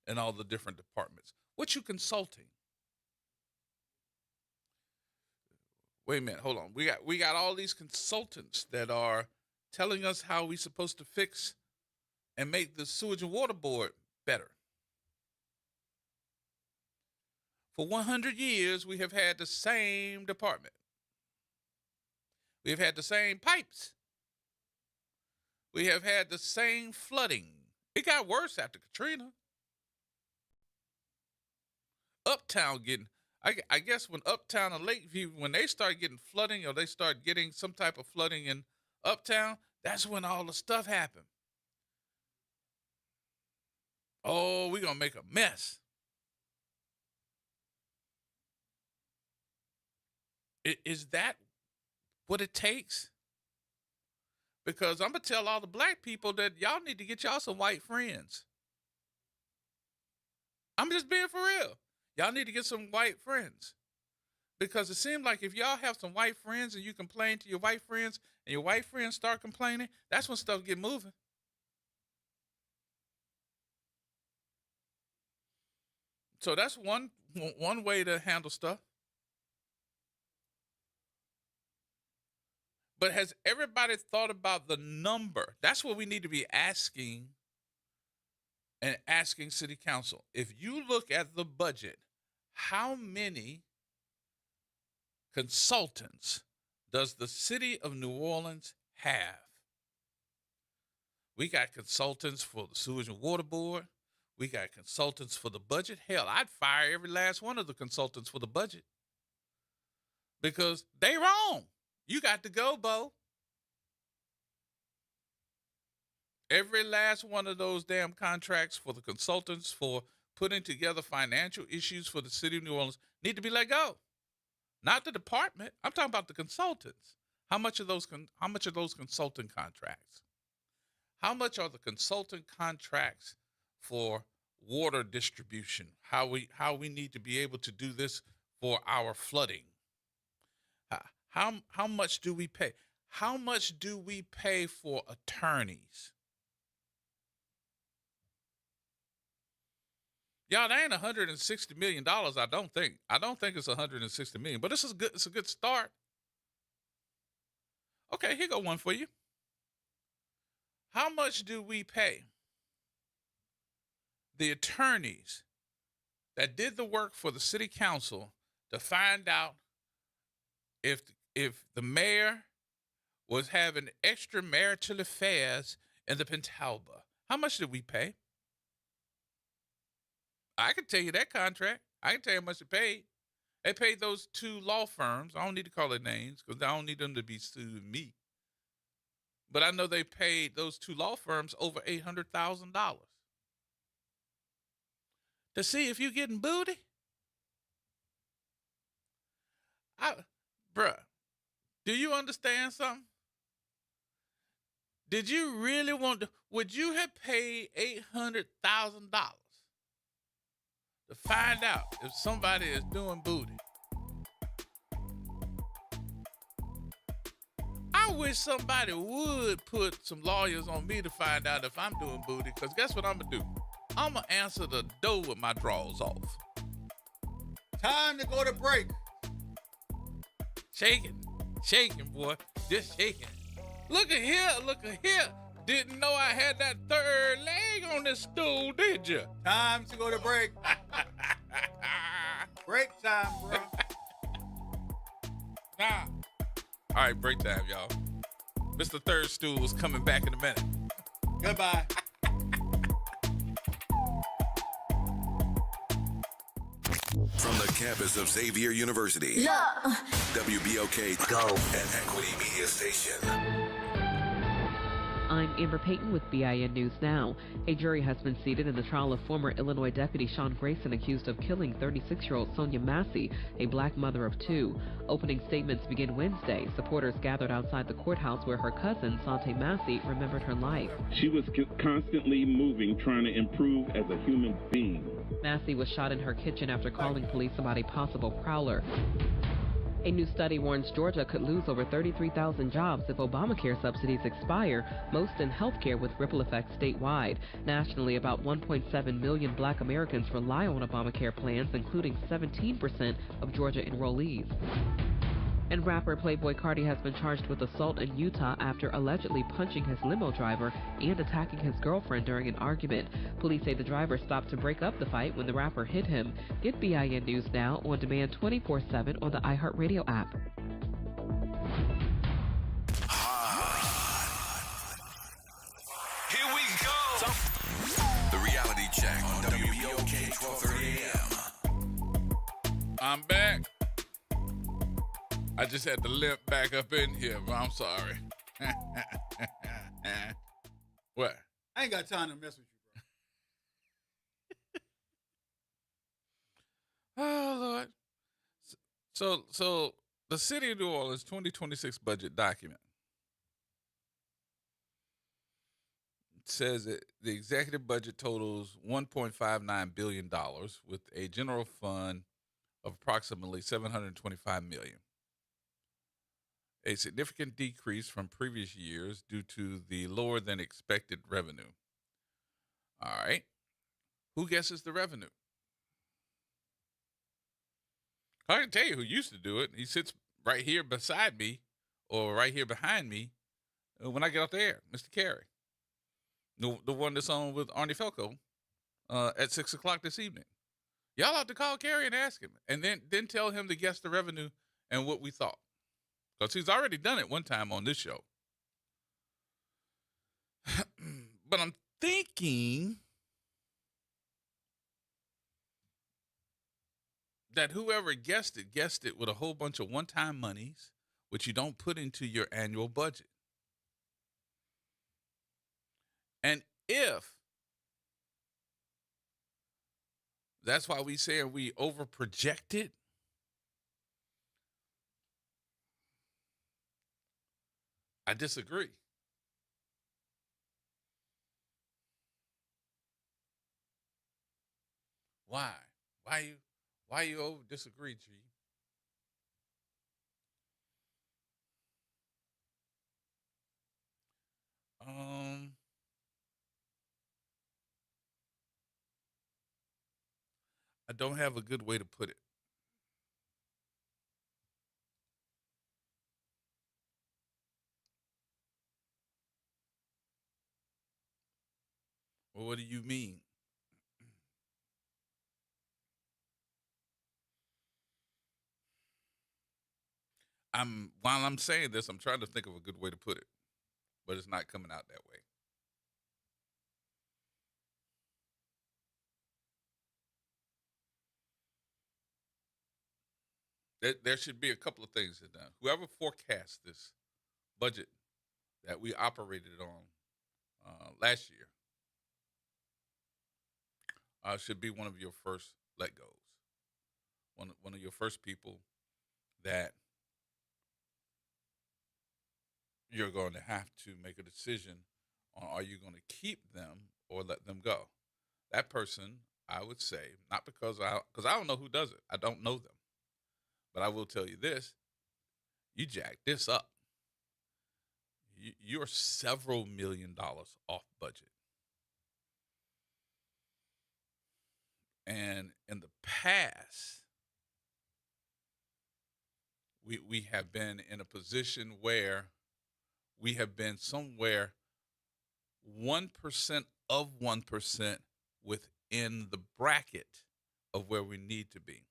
in all the different departments. What you consulting? Wait a minute, hold on. We got all these consultants that are telling us how we're supposed to fix and make the sewage and water board better. For 100 years, we have had the same department. We've had the same pipes. We have had the same flooding. It got worse after Katrina. Uptown getting, I guess when Uptown and Lakeview, when they start getting flooding or they start getting some type of flooding in Uptown, that's when all the stuff happened. Oh, we're going to make a mess. Is that what it takes? Because I'm going to tell all the black people that y'all need to get y'all some white friends. I'm just being for real. Y'all need to get some white friends. Because it seems like if y'all have some white friends and you complain to your white friends and your white friends start complaining, that's when stuff get moving. So that's one way to handle stuff. But has everybody thought about the number? That's what we need to be asking and asking City Council. If you look at the budget, how many consultants does the City of New Orleans have? We got consultants for the Sewage and Water Board. We got consultants for the budget. Hell, I'd fire every last one of the consultants for the budget because they wrong. You got to go, Bo. Every last one of those damn contracts for the consultants for putting together financial issues for the city of New Orleans need to be let go. Not the department. I'm talking about the consultants. How much are those consulting contracts? How much are the consulting contracts for water distribution? How we need to be able to do this for our flooding? How much do we pay? How much do we pay for attorneys? Y'all, that ain't $160 million, I don't think. I don't think it's $160 million, but this is good. It's a good start. Okay, here go one for you. How much do we pay the attorneys that did the work for the city council to find out if the mayor was having extramarital affairs in the Pentalba? How much did we pay? I can tell you that contract. I can tell you how much it paid. They paid those two law firms. I don't need to call their names because I don't need them to be suing me. But I know they paid those two law firms over $800,000 to see if you're getting booty. Bruh, do you understand something? Did you really want to? Would you have paid $800,000 to find out if somebody is doing booty? I wish somebody would put some lawyers on me to find out if I'm doing booty, because guess what I'm going to do? I'm going to answer the door with my drawers off. Time to go to break. Shaking, boy, just shaking. Look at here. Didn't know I had that third leg on this stool, did you? Time to go to break. Break time, bro. Nah. All right, break time, y'all. Mr. Third Stool is coming back in a minute. Goodbye. From the campus of Xavier University, WBOK Go and Equity Media Station. I'm Amber Payton with BIN News Now. A jury has been seated in the trial of former Illinois Deputy Sean Grayson accused of killing 36-year-old Sonia Massey, a black mother of two. Opening statements begin Wednesday. Supporters gathered outside the courthouse where her cousin, Sante Massey, remembered her life. She was constantly moving, trying to improve as a human being. Massey was shot in her kitchen after calling police about a possible prowler. A new study warns Georgia could lose over 33,000 jobs if Obamacare subsidies expire, most in healthcare with ripple effects statewide. Nationally, about 1.7 million black Americans rely on Obamacare plans, including 17% of Georgia enrollees. And rapper Playboi Carti has been charged with assault in Utah after allegedly punching his limo driver and attacking his girlfriend during an argument. Police say the driver stopped to break up the fight when the rapper hit him. Get BIN News Now on demand 24/7 on the iHeartRadio app. Here we go. The Reality Check on WBOK 1230 AM. I'm back. I just had to limp back up in here, but I'm sorry. What? I ain't got time to mess with you, bro. Oh, Lord. So the City of New Orleans 2026 budget document says that the executive budget totals $1.59 billion with a general fund of approximately $725 million. A significant decrease from previous years due to the lower than expected revenue. All right. Who guesses the revenue? I can tell you who used to do it. He sits right here beside me or right here behind me when I get off the air, Mr. Carey. The one that's on with Arnie Felco at 6 o'clock this evening. Y'all have to call Carey and ask him, and then tell him to guess the revenue and what we thought. Because he's already done it one time on this show. But I'm thinking that whoever guessed it with a whole bunch of one-time monies, which you don't put into your annual budget. And if that's why we say we over-projected, I disagree. Why? Why you over disagree, G? I don't have a good way to put it. Well, what do you mean? While I'm saying this, I'm trying to think of a good way to put it, but it's not coming out that way. There should be a couple of things that done. Whoever forecasts this budget that we operated on last year should be one of your first let goes. One of your first people that you're going to have to make a decision on, are you going to keep them or let them go? That person, I would say, not because I don't know who does it. I don't know them. But I will tell you this, you jacked this up. You're several $1 million off budget. And in the past, we have been in a position where we have been somewhere 1% of 1% within the bracket of where we need to be.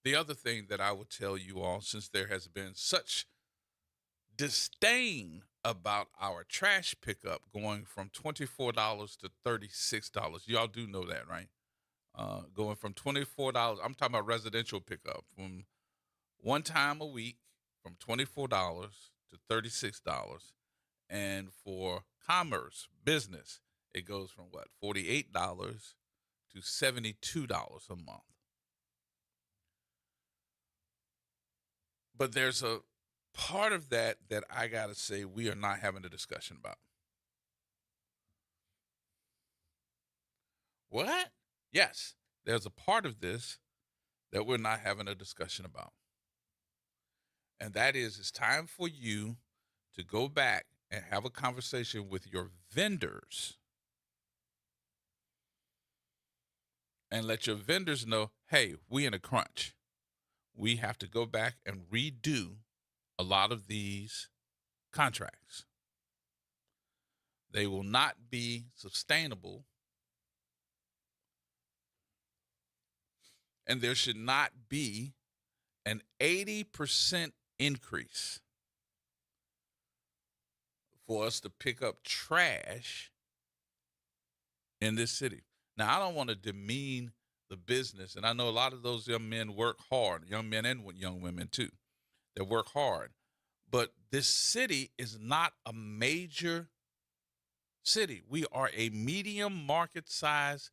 The other thing that I would tell you all, since there has been such disdain about our trash pickup going from $24 to $36, y'all do know that, right? Going from $24, I'm talking about residential pickup, from one time a week from $24 to $36. And for commerce, business, it goes from what, $48 to $72 a month. But there's a part of that I got to say we are not having a discussion about. What? Yes, there's a part of this that we're not having a discussion about. And that is, it's time for you to go back and have a conversation with your vendors and let your vendors know, hey, we in a crunch. We have to go back and redo a lot of these contracts. They will not be sustainable, and there should not be an 80% increase for us to pick up trash in this city. Now, I don't want to demean the business, and I know a lot of those young men work hard, young men and young women too, that work hard. But this city is not a major city. We are a medium market size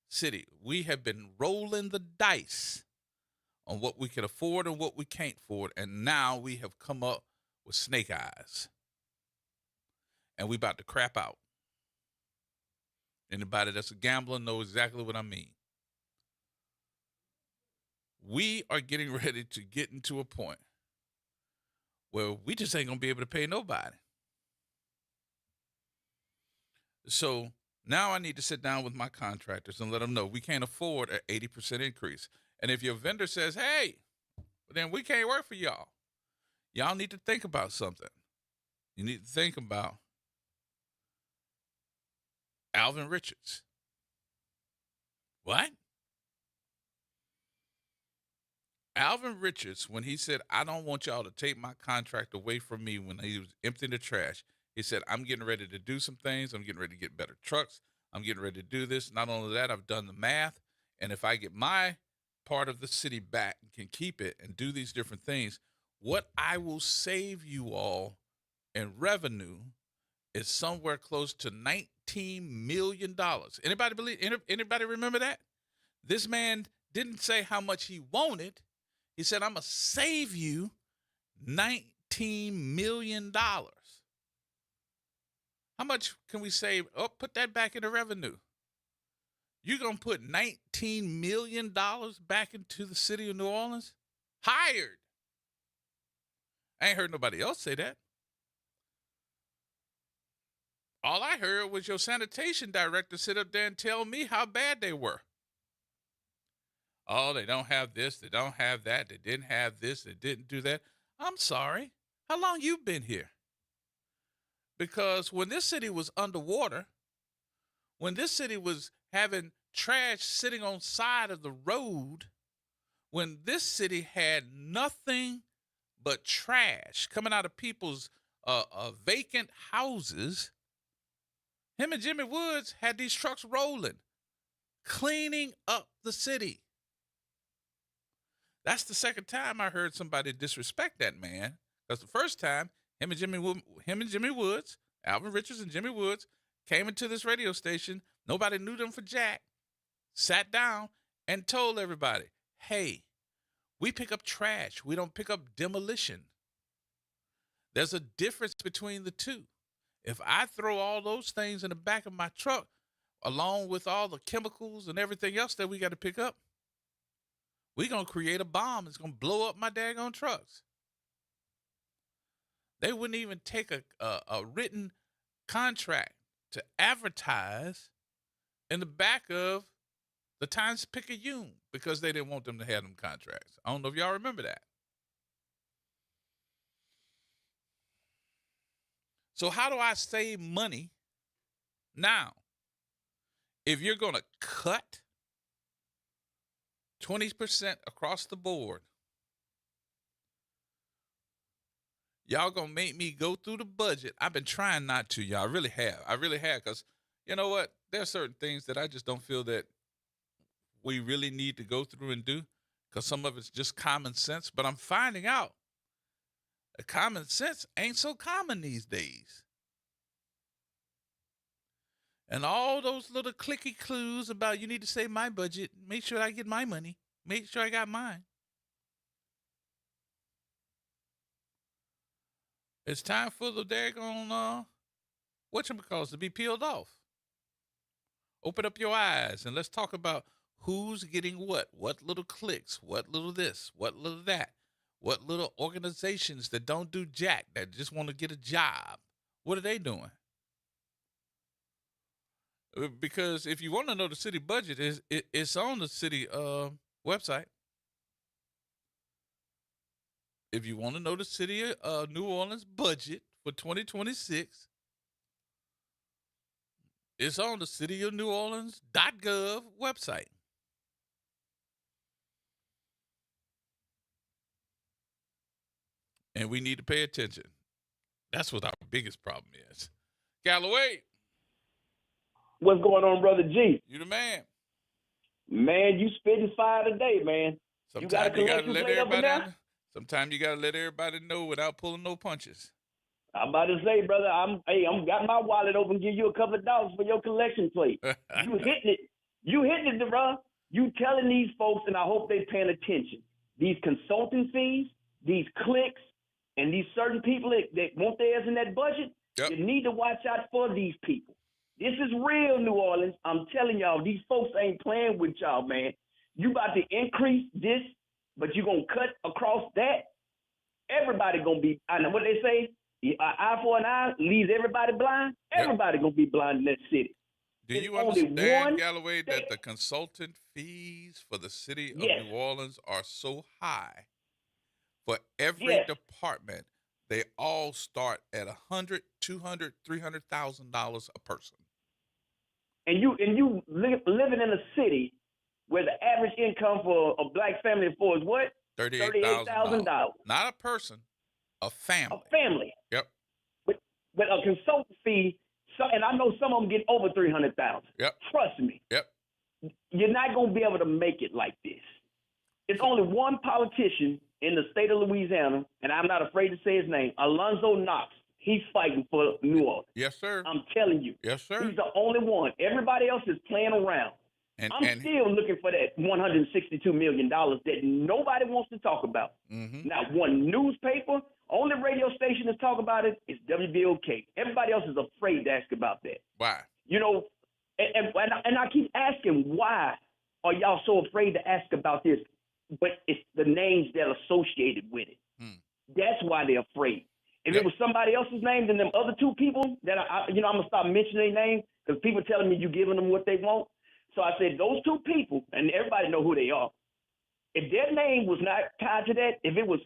city. We have been rolling the dice on what we can afford and what we can't afford, and now we have come up with snake eyes. And we about to crap out. Anybody that's a gambler knows exactly what I mean. We are getting ready to get into a point where we just ain't going to be able to pay nobody. So now I need to sit down with my contractors and let them know we can't afford an 80% increase. And if your vendor says, hey, then we can't work for y'all, y'all need to think about something. You need to think about Alvin Richards. What? Alvin Richards, when he said, I don't want y'all to take my contract away from me, when he was emptying the trash, he said, I'm getting ready to do some things. I'm getting ready to get better trucks. I'm getting ready to do this. Not only that, I've done the math. And if I get my part of the city back and can keep it and do these different things, what I will save you all in revenue is somewhere close to $19 million. Anybody remember that? This man didn't say how much he wanted. He said, I'm going to save you $19 million. How much can we save? Oh, put that back into revenue. You're going to put $19 million back into the city of New Orleans? Hired. I ain't heard nobody else say that. All I heard was your sanitation director sit up there and tell me how bad they were. Oh, they don't have this, they don't have that, they didn't have this, they didn't do that. I'm sorry. How long you been here? Because when this city was underwater, when this city was having trash sitting on side of the road, when this city had nothing but trash coming out of people's vacant houses, him and Jimmy Woods had these trucks rolling, cleaning up the city. That's the second time I heard somebody disrespect that man. Because the first time, him and Jimmy Woods, Alvin Richards and Jimmy Woods, came into this radio station. Nobody knew them for jack. Sat down and told everybody, hey, we pick up trash. We don't pick up demolition. There's a difference between the two. If I throw all those things in the back of my truck, along with all the chemicals and everything else that we got to pick up, we're going to create a bomb. It's going to blow up my daggone trucks. They wouldn't even take a written contract to advertise in the back of the Times-Picayune because they didn't want them to have them contracts. I don't know if y'all remember that. So how do I save money now? If you're going to cut 20% across the board, y'all going to make me go through the budget. I've been trying not to, y'all. I really have. Because you know what? There are certain things that I just don't feel that we really need to go through and do because some of it's just common sense. But I'm finding out that common sense ain't so common these days. And all those little clicky clues about you need to save my budget, make sure I get my money, make sure I got mine. It's time for the daggone, whatchamacallit, to be peeled off. Open up your eyes and let's talk about who's getting what little clicks, what little this, what little that, what little organizations that don't do jack, that just want to get a job. What are they doing? Because if you want to know the city budget, it's on the city website. If you want to know the city of New Orleans budget for 2026, it's on the city of New Orleans.gov website. And we need to pay attention. That's what our biggest problem is. Galloway. What's going on, Brother G? You the man. Man, you spitting fire today, man. Sometimes you gotta let everybody. Sometimes you gotta let everybody know without pulling no punches. I'm about to say, brother, I'm got my wallet open, give you a couple of dollars for your collection plate. You hitting it, bro. You telling these folks, and I hope they paying attention. These consulting fees, these clicks, and these certain people that want theirs in that budget, you need to watch out for these people. This is real, New Orleans. I'm telling y'all, these folks ain't playing with y'all, man. You about to increase this, but you going to cut across that. Everybody going to be, I know what they say, eye for an eye leaves everybody blind. Everybody going to be blind in that city. Do you understand, Galloway, that the consultant fees for the city of New Orleans are so high? For every department, they all start at $100,000, $200,000, $300,000 a person. And you living in a city where the average income for a black family is what? $38,000. Not a person, a family. A family. Yep. But a consultant fee, and I know some of them get over $300,000. Yep. Trust me. Yep. You're not going to be able to make it like this. It's only one politician in the state of Louisiana, and I'm not afraid to say his name, Alonzo Knox. He's fighting for New Orleans. Yes, sir. I'm telling you. Yes, sir. He's the only one. Everybody else is playing around. I'm still looking for that $162 million that nobody wants to talk about. Mm-hmm. Not one newspaper, only radio station that's talk about it is WBOK. Everybody else is afraid to ask about that. Why? You know, and I keep asking, why are y'all so afraid to ask about this? But it's the names that are associated with it. That's why they're afraid. If it was somebody else's name than them other two people, that I'm gonna stop mentioning their name because people telling me you giving them what they want. So I said those two people, and everybody know who they are. if their name was not tied to that, if it was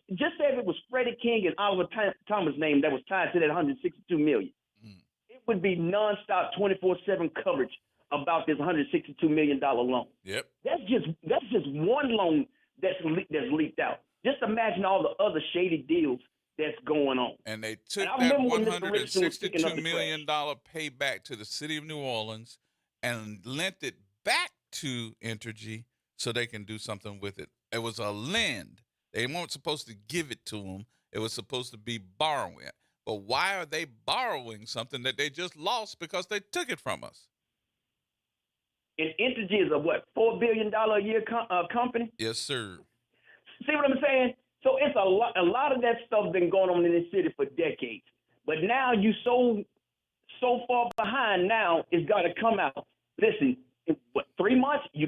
Freddie King and Oliver Thomas' name that was tied to that 162 million, it would be nonstop 24/7 coverage about this $162 million loan. Yep. That's just one loan that's leaked out. Just imagine all the other shady deals that's going on. And they took I that remember when Mr. Richardson was picking up $162 the million payback to the city of New Orleans and lent it back to Entergy so they can do something with it. It was a lend. They weren't supposed to give it to them. It was supposed to be borrowing it. But why are they borrowing something that they just lost because they took it from us? And Entergy is a $4 billion a year company? Yes, sir. See what I'm saying? So it's a lot of that stuff been going on in this city for decades. But now you so far behind now, it's got to come out. Listen, in 3 months, you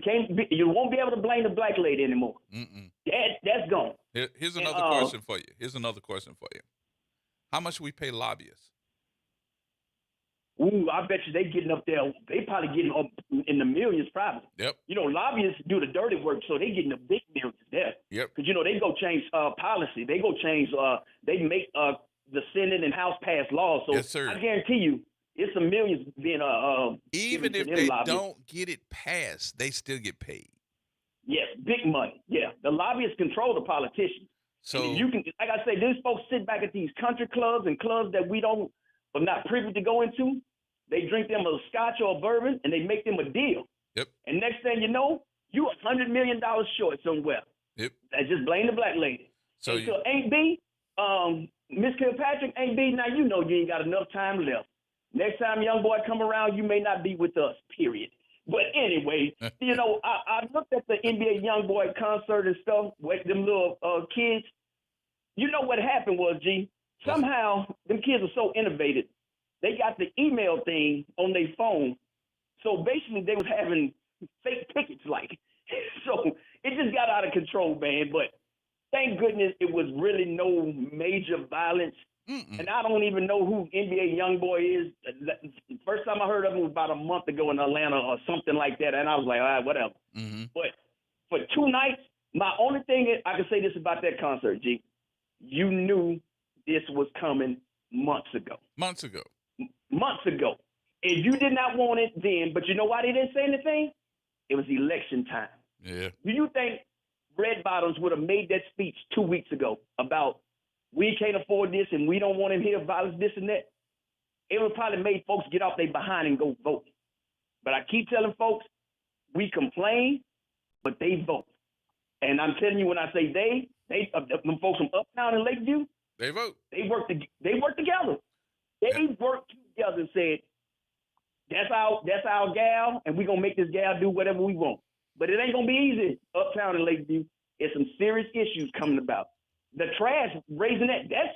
won't be able to blame the black lady anymore. That's gone. Here's another question for you. How much we pay lobbyists? Ooh, I bet you they getting up there. They probably getting up in the millions, probably. Yep. You know, lobbyists do the dirty work, so they getting the big millions there. Yep. Because they go change policy. They go change. They make the Senate and House pass laws. So yes, sir. I guarantee you, it's some millions being even if they don't get it passed, they still get paid. Yes, big money. Yeah, the lobbyists control the politicians. So and you can, like I say, these folks sit back at these country clubs and clubs that we don't, are not privy to go into. They drink them a scotch or a bourbon, and they make them a deal. Yep. And next thing you know, you $100 million short somewhere. Yep. I just blame the black lady. So Ain't B, Miss Kilpatrick, Ain't B, now you know you ain't got enough time left. Next time young boy come around, you may not be with us, period. But anyway, I looked at the NBA YoungBoy concert and stuff with them little kids. You know what happened was, G, somehow them kids are so innovative. They got the email thing on their phone. So basically they was having fake tickets like. So it just got out of control, man. But thank goodness it was really no major violence. And I don't even know who NBA YoungBoy is. The first time I heard of him was about a month ago in Atlanta or something like that. And I was like, all right, whatever. But for 2 nights, my only thing I can say this about that concert, G, you knew this was coming months ago. Months ago. And you did not want it then, but you know why they didn't say anything? It was election time. Yeah. Do you think Red Bottoms would have made that speech 2 weeks ago about we can't afford this and we don't want to hear violence, this and that? It would probably made folks get off their behind and go vote. But I keep telling folks, we complain, but they vote. And I'm telling you, when I say them folks from Uptown and Lakeview, they vote. They work together. They worked together and said, that's our gal, and we're going to make this gal do whatever we want. But it ain't going to be easy, Uptown and Lakeview. There's some serious issues coming about. The trash, raising that's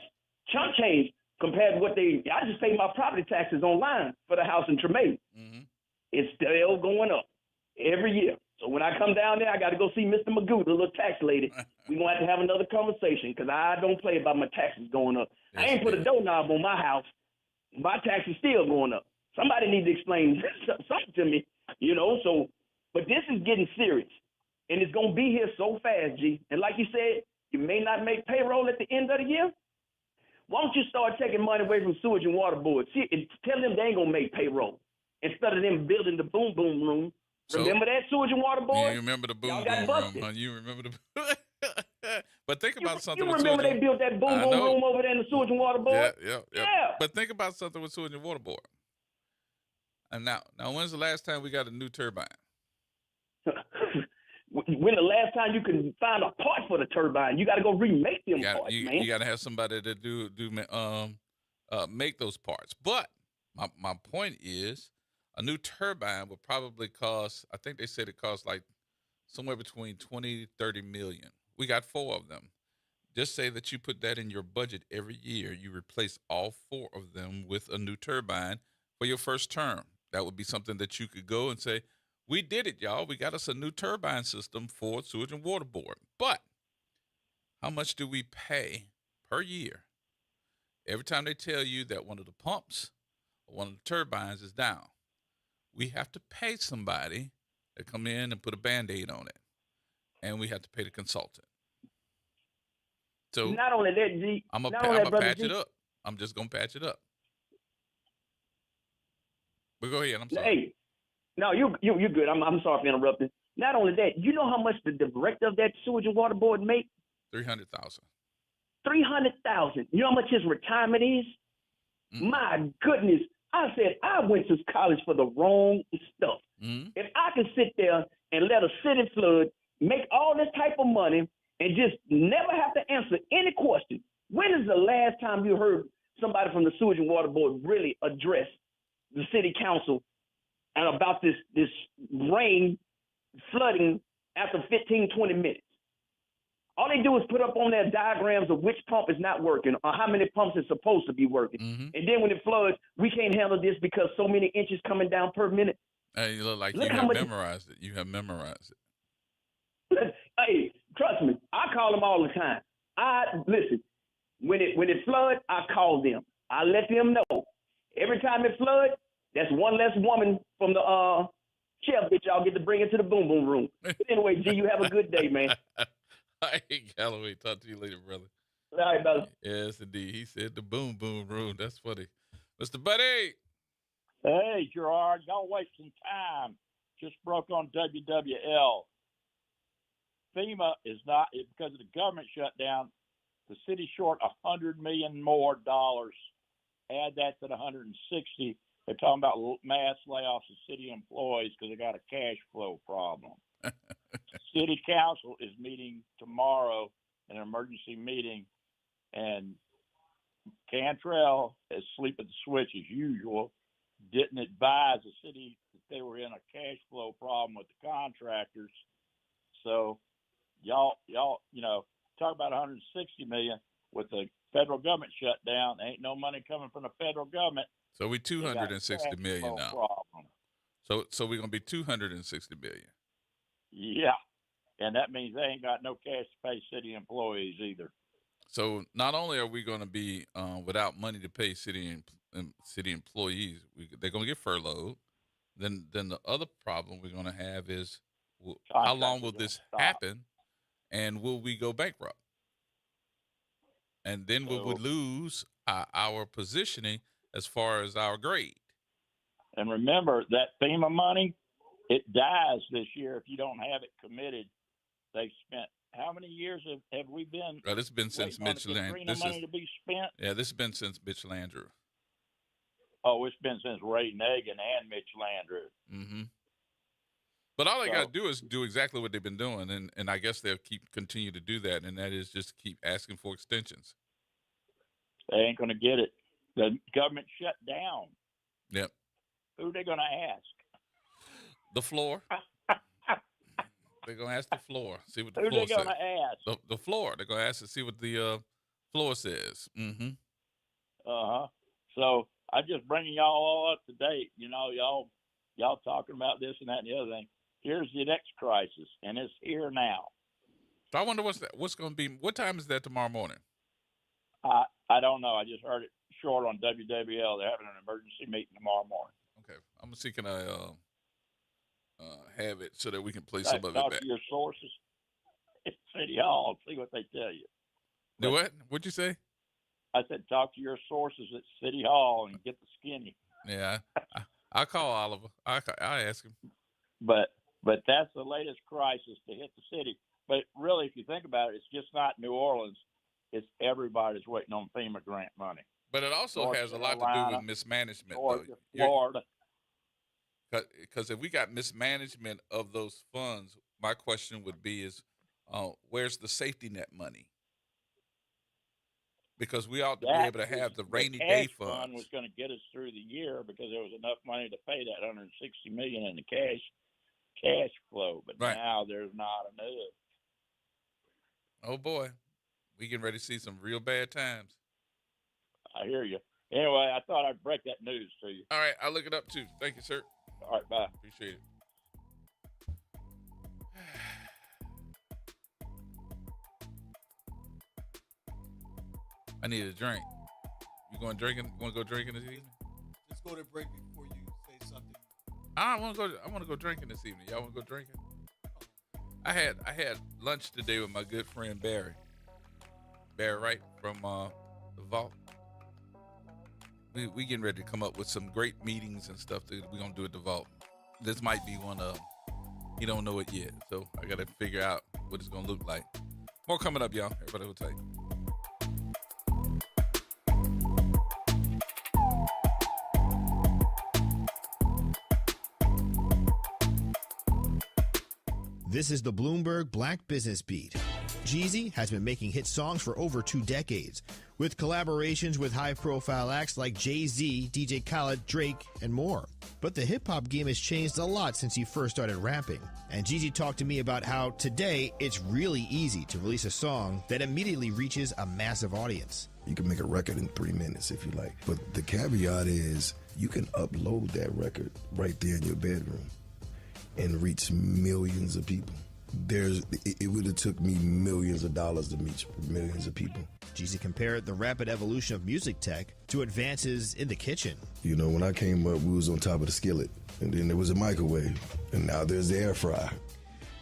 chunk change compared to what I just paid my property taxes online for the house in Tremaine. It's still going up every year. So when I come down there, I got to go see Mr. Magoo, the little tax lady. We're going to have another conversation because I don't play about my taxes going up. I ain't put a doorknob on my house. My taxes still going up. Somebody needs to explain something to me, So, but this is getting serious, and it's going to be here so fast, G. And like you said, you may not make payroll at the end of the year. Why don't you start taking money away from sewage and water board? See, and tell them they ain't going to make payroll instead of them building the boom boom room. Remember that sewage and water board? You remember the boom boom room, huh? You remember the. But think about something. You remember they built that boom boom room over there in the sewage and water board? Yeah. But think about something with sewage and water board. And now, when's the last time we got a new turbine? When the last time you can find a part for the turbine? You got to go remake them parts, man. You got to have somebody to make those parts. But my point is, a new turbine would probably cost. I think they said it costs like somewhere between 20 to 30 million. We got 4 of them. Just say that you put that in your budget every year. You replace all 4 of them with a new turbine for your first term. That would be something that you could go and say, we did it, y'all. We got us a new turbine system for sewage and water board. But how much do we pay per year every time they tell you that one of the pumps or one of the turbines is down? We have to pay somebody to come in and put a Band-Aid on it. and we have to pay the consultant. So not only that, G. I'm not gonna only that, brother patch G, it up. I'm just gonna patch it up. But go ahead. I'm sorry. Hey, no, you're good. I'm sorry for interrupting. Not only that, you know how much the director of that sewage and water board make? $300,000. $300,000. You know how much his retirement is? My goodness. I said I went to college for the wrong stuff. If I could sit there and let a city flood make all this type of money and just never have to answer any question, when is the last time you heard somebody from the sewage and water board really address the city council and about this rain flooding after 15, 20 minutes? All they do is put up on their diagrams of which pump is not working or how many pumps is supposed to be working. And then when it floods, we can't handle this because so many inches coming down per minute. Hey, you look like you have memorized it. You have memorized it. Hey, trust me, I call them all the time. Listen, when it floods, I call them. I let them know. Every time it floods, that's one less woman from the shelf that y'all get to bring into the boom boom room. But anyway, G, you have a good day, man. Hey, Galloway, talk to you later, brother. All right, brother. Yes, indeed. He said the boom boom room. That's funny. Mr. Buddy. Hey, Gerard, y'all wasting time. Just broke on WWL. FEMA is not, because of the government shutdown, the city short $100 million more dollars. Add that to the 160. They're talking about mass layoffs of city employees because they got a cash flow problem. City council is meeting tomorrow, an emergency meeting, and Cantrell is asleep at the switch as usual. Didn't advise the city that they were in a cash flow problem with the contractors. So y'all, talk about 160 million with the federal government shut down. There ain't no money coming from the federal government. So we 260 million now. Problem. So we're gonna be 260 million. Yeah, and that means they ain't got no cash to pay city employees either. So not only are we going to be without money to pay city employees, they're going to get furloughed. Then the other problem we're going to have is how long will this happen, and will we go bankrupt? And then we would lose our positioning as far as our grade. And remember that FEMA money, it dies this year if you don't have it committed. They've spent how many years have we been? Well, this has been since Mitch Landrieu. This money to be spent. Yeah, this has been since Mitch Landrieu. Oh, it's been since Ray Nagin and Mitch Landrieu. Mm-hmm. But all they got to do is do exactly what they've been doing, and I guess they'll continue to do that, and that is just keep asking for extensions. They ain't going to get it. The government shut down. Yep. Who are they going to ask? The floor. They're going to ask the floor. See what the Who floor they says. going to ask? The floor. They're going to ask to see what the floor says. Mm-hmm. Uh-huh. So I'm just bringing y'all all up to date. You know, y'all talking about this and that and the other thing. Here's the next crisis, and it's here now. So I wonder what's going to be. What time is that tomorrow morning? I don't know. I just heard it short on WWL. They're having an emergency meeting tomorrow morning. Okay. I'm going to see can I have it so that we can play some of it Talk back. to your sources at City Hall. See what they tell you. Do what? What'd you say? I said talk to your sources at City Hall and get the skinny. Yeah. I'll call Oliver. I ask him. But that's the latest crisis to hit the city. But really, if you think about it, it's just not New Orleans. It's everybody's waiting on FEMA grant money. But it also North has a lot to do with mismanagement. Georgia, Florida. Because if we got mismanagement of those funds, my question would be where's the safety net money? Because we ought to be able to have the rainy day funds. Fund was going to get us through the year because there was enough money to pay that $160 million in the cash flow. But now there's not enough. Oh boy, we getting ready to see some real bad times. I hear you. Anyway, I thought I'd break that news to you. All right, I'll look it up too. Thank you, sir. All right, bye. Appreciate it. I need a drink. You going drinking? Want to go drinking this evening? Just go to break before you say something. I want to go drinking this evening. Y'all want to go drinking? I had lunch today with my good friend Barry. Barry Wright from the Vault. We getting ready to come up with some great meetings and stuff that we're gonna do at the Vault. This might be one of them. He don't know it yet, so I gotta figure out what it's gonna look like. More coming up, y'all. Everybody will take. This is the Bloomberg Black Business Beat. Jeezy has been making hit songs for over 2 decades, with collaborations with high-profile acts like Jay-Z, DJ Khaled, Drake, and more. But the hip-hop game has changed a lot since he first started rapping. And Jeezy talked to me about how today it's really easy to release a song that immediately reaches a massive audience. You can make a record in 3 minutes if you like. But the caveat is you can upload that record right there in your bedroom and reach millions of people. It would have took me millions of dollars to reach millions of people. Jeezy compared the rapid evolution of music tech to advances in the kitchen. You know, when I came up, we was on top of the skillet, and then there was a microwave, and now there's the air fryer.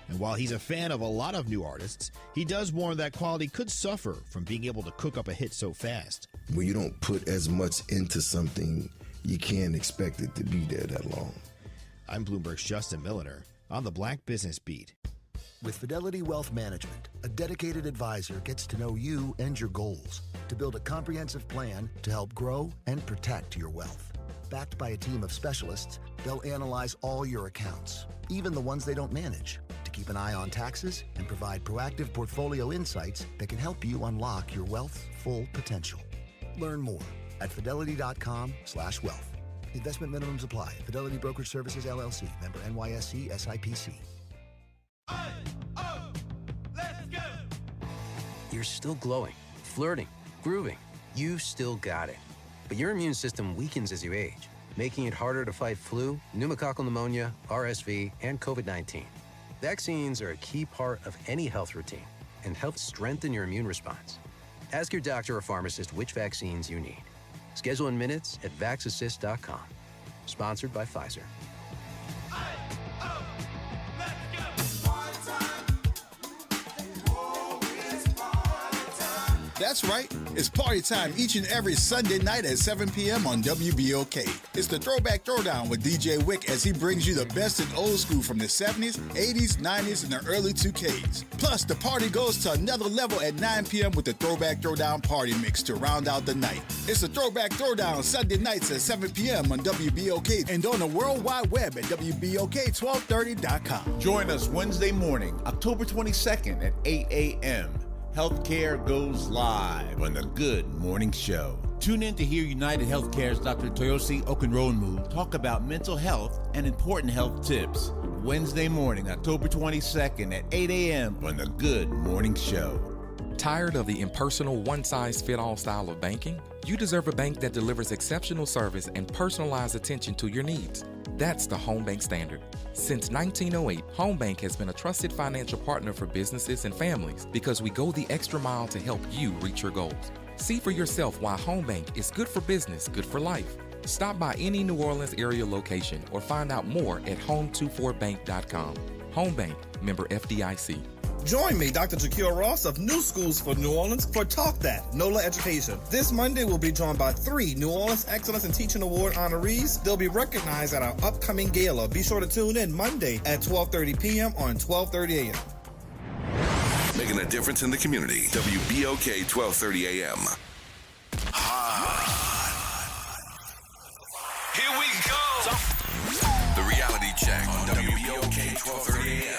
And while he's a fan of a lot of new artists, he does warn that quality could suffer from being able to cook up a hit so fast. When you don't put as much into something, you can't expect it to be there that long. I'm Bloomberg's Justin Milliner on the Black Business Beat. With Fidelity Wealth Management, a dedicated advisor gets to know you and your goals to build a comprehensive plan to help grow and protect your wealth. Backed by a team of specialists, they'll analyze all your accounts, even the ones they don't manage, to keep an eye on taxes and provide proactive portfolio insights that can help you unlock your wealth's full potential. Learn more at fidelity.com/wealth. Investment minimums apply. Fidelity Brokerage Services, LLC. Member NYSE SIPC. You're still glowing, flirting, grooving. You've still got it. But your immune system weakens as you age, making it harder to fight flu, pneumococcal pneumonia, RSV, and COVID-19. Vaccines are a key part of any health routine and help strengthen your immune response. Ask your doctor or pharmacist which vaccines you need. Schedule in minutes at vaxassist.com. Sponsored by Pfizer. That's right. It's party time each and every Sunday night at 7 p.m. on WBOK. It's the Throwback Throwdown with DJ Wick as he brings you the best in old school from the 70s, 80s, 90s, and the early 2Ks. Plus, the party goes to another level at 9 p.m. with the Throwback Throwdown Party Mix to round out the night. It's the Throwback Throwdown Sunday nights at 7 p.m. on WBOK and on the World Wide Web at WBOK1230.com. Join us Wednesday morning, October 22nd at 8 a.m. Healthcare goes live on the Good Morning Show. Tune in to hear United Healthcare's Dr. Toyosi Okunronmu talk about mental health and important health tips. Wednesday morning, October 22nd at 8 a.m. on the Good Morning Show. Tired of the impersonal, one-size-fit-all style of banking? You deserve a bank that delivers exceptional service and personalized attention to your needs. That's the Home Bank Standard. Since 1908, Home Bank has been a trusted financial partner for businesses and families because we go the extra mile to help you reach your goals. See for yourself why Home Bank is good for business, good for life. Stop by any New Orleans area location or find out more at home24bank.com. Home Bank, member FDIC. Join me, Dr. Jaquil Ross of New Schools for New Orleans for Talk That, NOLA Education. This Monday, we'll be joined by 3 New Orleans Excellence in Teaching Award honorees. They'll be recognized at our upcoming gala. Be sure to tune in Monday at 12:30 p.m. on 12:30 a.m. Making a difference in the community. WBOK 1230 a.m. Here we go. The Reality Check on WBOK 1230 a.m.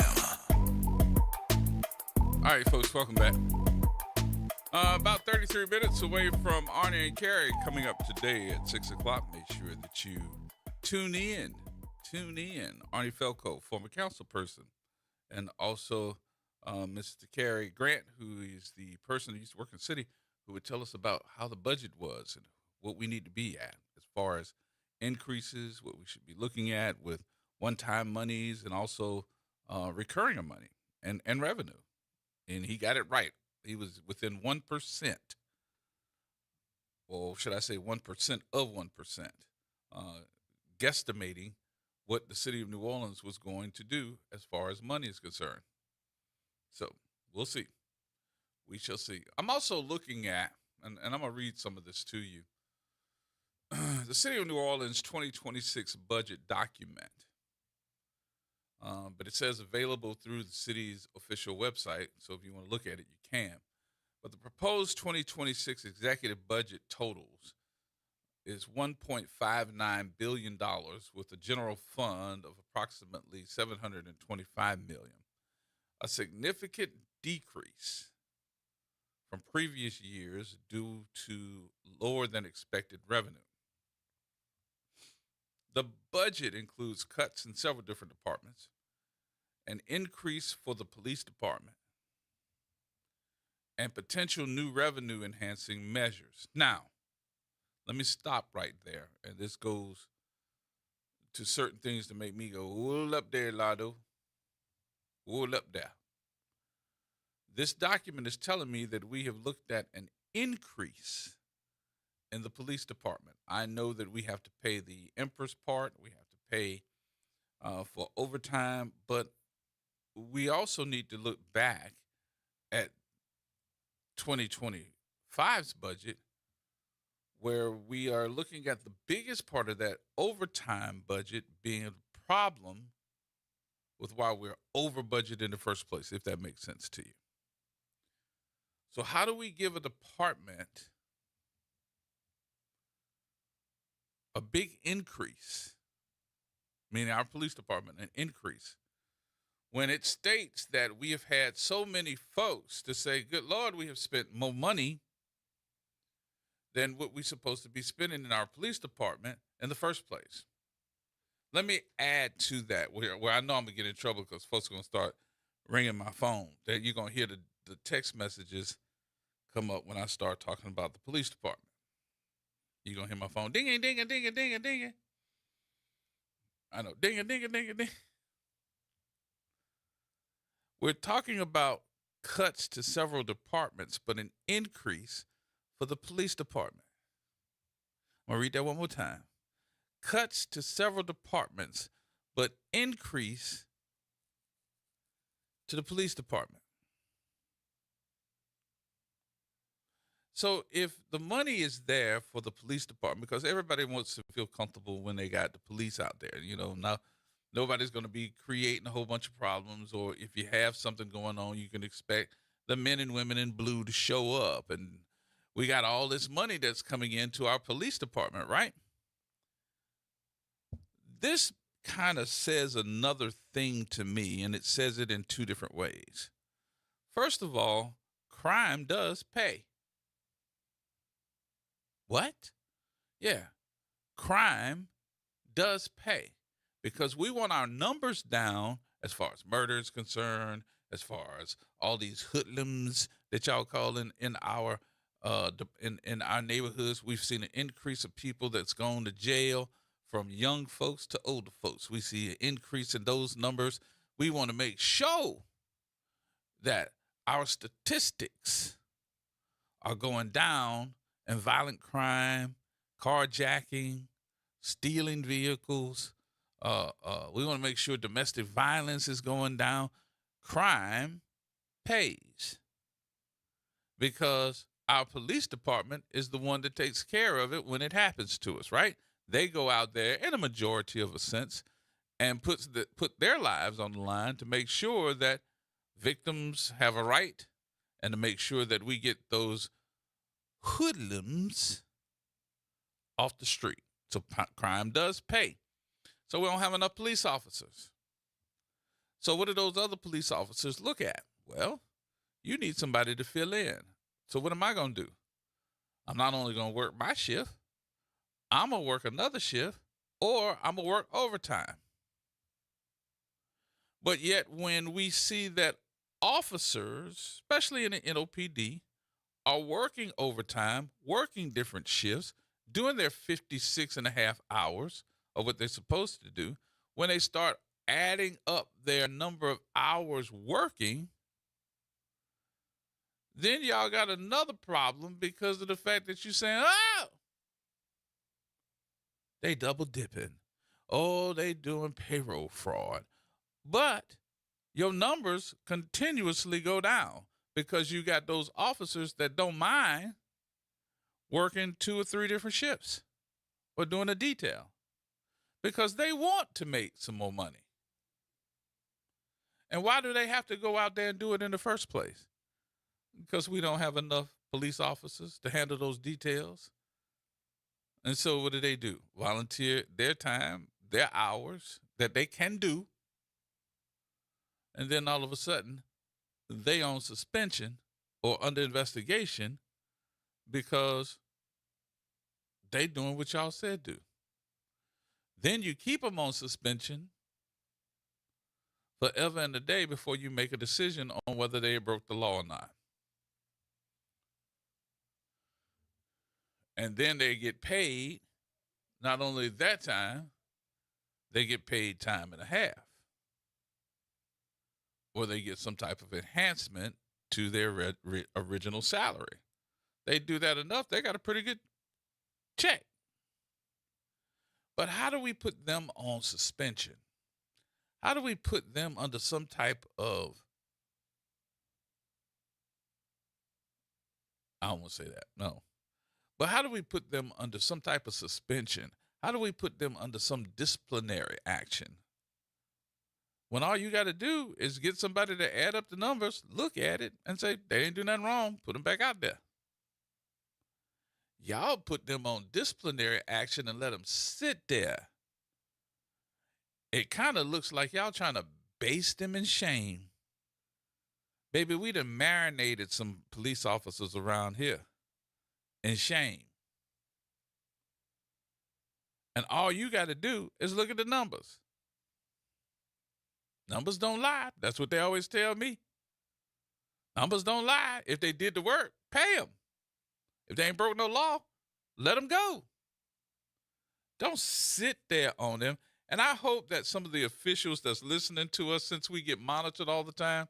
All right, folks, welcome back. About 33 minutes away from Arnie and Carrie coming up today at 6 o'clock. Make sure that you tune in. Arnie Felco, former council person, and also Mr. Carrie Grant, who is the person who used to work in the city, who would tell us about how the budget was and what we need to be at as far as increases, what we should be looking at with one-time monies and also recurring money and revenue. And he got it right. He was within 1%, or should I say 1% of 1%, guesstimating what the city of New Orleans was going to do as far as money is concerned. So we'll see. We shall see. I'm also looking at, and I'm going to read some of this to you, the City of New Orleans 2026 budget document. But it says available through the city's official website. So if you want to look at it, you can. But the proposed 2026 executive budget totals is $1.59 billion with a general fund of approximately $725 million, a significant decrease from previous years due to lower than expected revenue. The budget includes cuts in several different departments, an increase for the police department, and potential new revenue enhancing measures. Now, let me stop right there. And this goes to certain things to make me go, hold up there, Lado. Hold up there. This document is telling me that we have looked at an increase in the police department. I know that we have to pay the Empress part. We have to pay for overtime. But we also need to look back at 2025's budget, where we are looking at the biggest part of that overtime budget being a problem with why we're over budget in the first place, if that makes sense to you. So how do we give a department a big increase, meaning our police department, an increase, when it states that we have had so many folks to say, good Lord, we have spent more money than what we're supposed to be spending in our police department in the first place? Let me add to that, where I know I'm going to get in trouble because folks are going to start ringing my phone. That you're going to hear the text messages come up when I start talking about the police department. You're going to hear my phone ding, ding, ding, ding, ding, ding. I know, ding, ding, ding, ding. We're talking about cuts to several departments, but an increase for the police department. I'm going to read that one more time. Cuts to several departments, but increase to the police department. So if the money is there for the police department, because everybody wants to feel comfortable when they got the police out there, now nobody's going to be creating a whole bunch of problems, or if you have something going on, you can expect the men and women in blue to show up. And we got all this money that's coming into our police department, right? This kind of says another thing to me, and it says it in two different ways. First of all, crime does pay. What? Yeah, crime does pay, because we want our numbers down as far as murder is concerned, as far as all these hoodlums that y'all call in our in our neighborhoods. We've seen an increase of people that's gone to jail, from young folks to older folks. We see an increase in those numbers. We want to make sure that our statistics are going down in violent crime, carjacking, stealing vehicles. We want to make sure domestic violence is going down. Crime pays, because our police department is the one that takes care of it when it happens to us, right? They go out there in a majority of a sense and put their lives on the line to make sure that victims have a right, and to make sure that we get those hoodlums off the street. So crime does pay. So we don't have enough police officers. So what do those other police officers look at? Well, you need somebody to fill in. So what am I going to do? I'm not only going to work my shift, I'm going to work another shift, or I'm going to work overtime. But yet when we see that officers, especially in the NOPD, are working overtime, working different shifts, doing their 56.5 hours of what they're supposed to do, when they start adding up their number of hours working, then y'all got another problem because of the fact that you're saying, oh, they double dipping. Oh, they doing payroll fraud. But your numbers continuously go down because you got those officers that don't mind working 2 or 3 different shifts or doing a detail because they want to make some more money. And why do they have to go out there and do it in the first place? Because we don't have enough police officers to handle those details. And so what do? Volunteer their time, their hours that they can do. And then all of a sudden, they on suspension or under investigation because they doing what y'all said do. Then you keep them on suspension forever and a day before you make a decision on whether they broke the law or not. And then they get paid, not only that time, they get paid time and a half. Or they get some type of enhancement to their original salary. They do that enough, they got a pretty good check. But how do we put them on suspension? How do we put them under some type of, I don't want to say that, no. But how do we put them under some type of suspension? How do we put them under some disciplinary action? When all you got to do is get somebody to add up the numbers, look at it, and say, they didn't do nothing wrong, put them back out there. Y'all put them on disciplinary action and let them sit there. It kind of looks like y'all trying to base them in shame. Baby, we done marinated some police officers around here in shame. And all you got to do is look at the numbers. Numbers don't lie. That's what they always tell me. Numbers don't lie. If they did the work, pay them. If they ain't broke no law, let them go. Don't sit there on them. And I hope that some of the officials that's listening to us, since we get monitored all the time,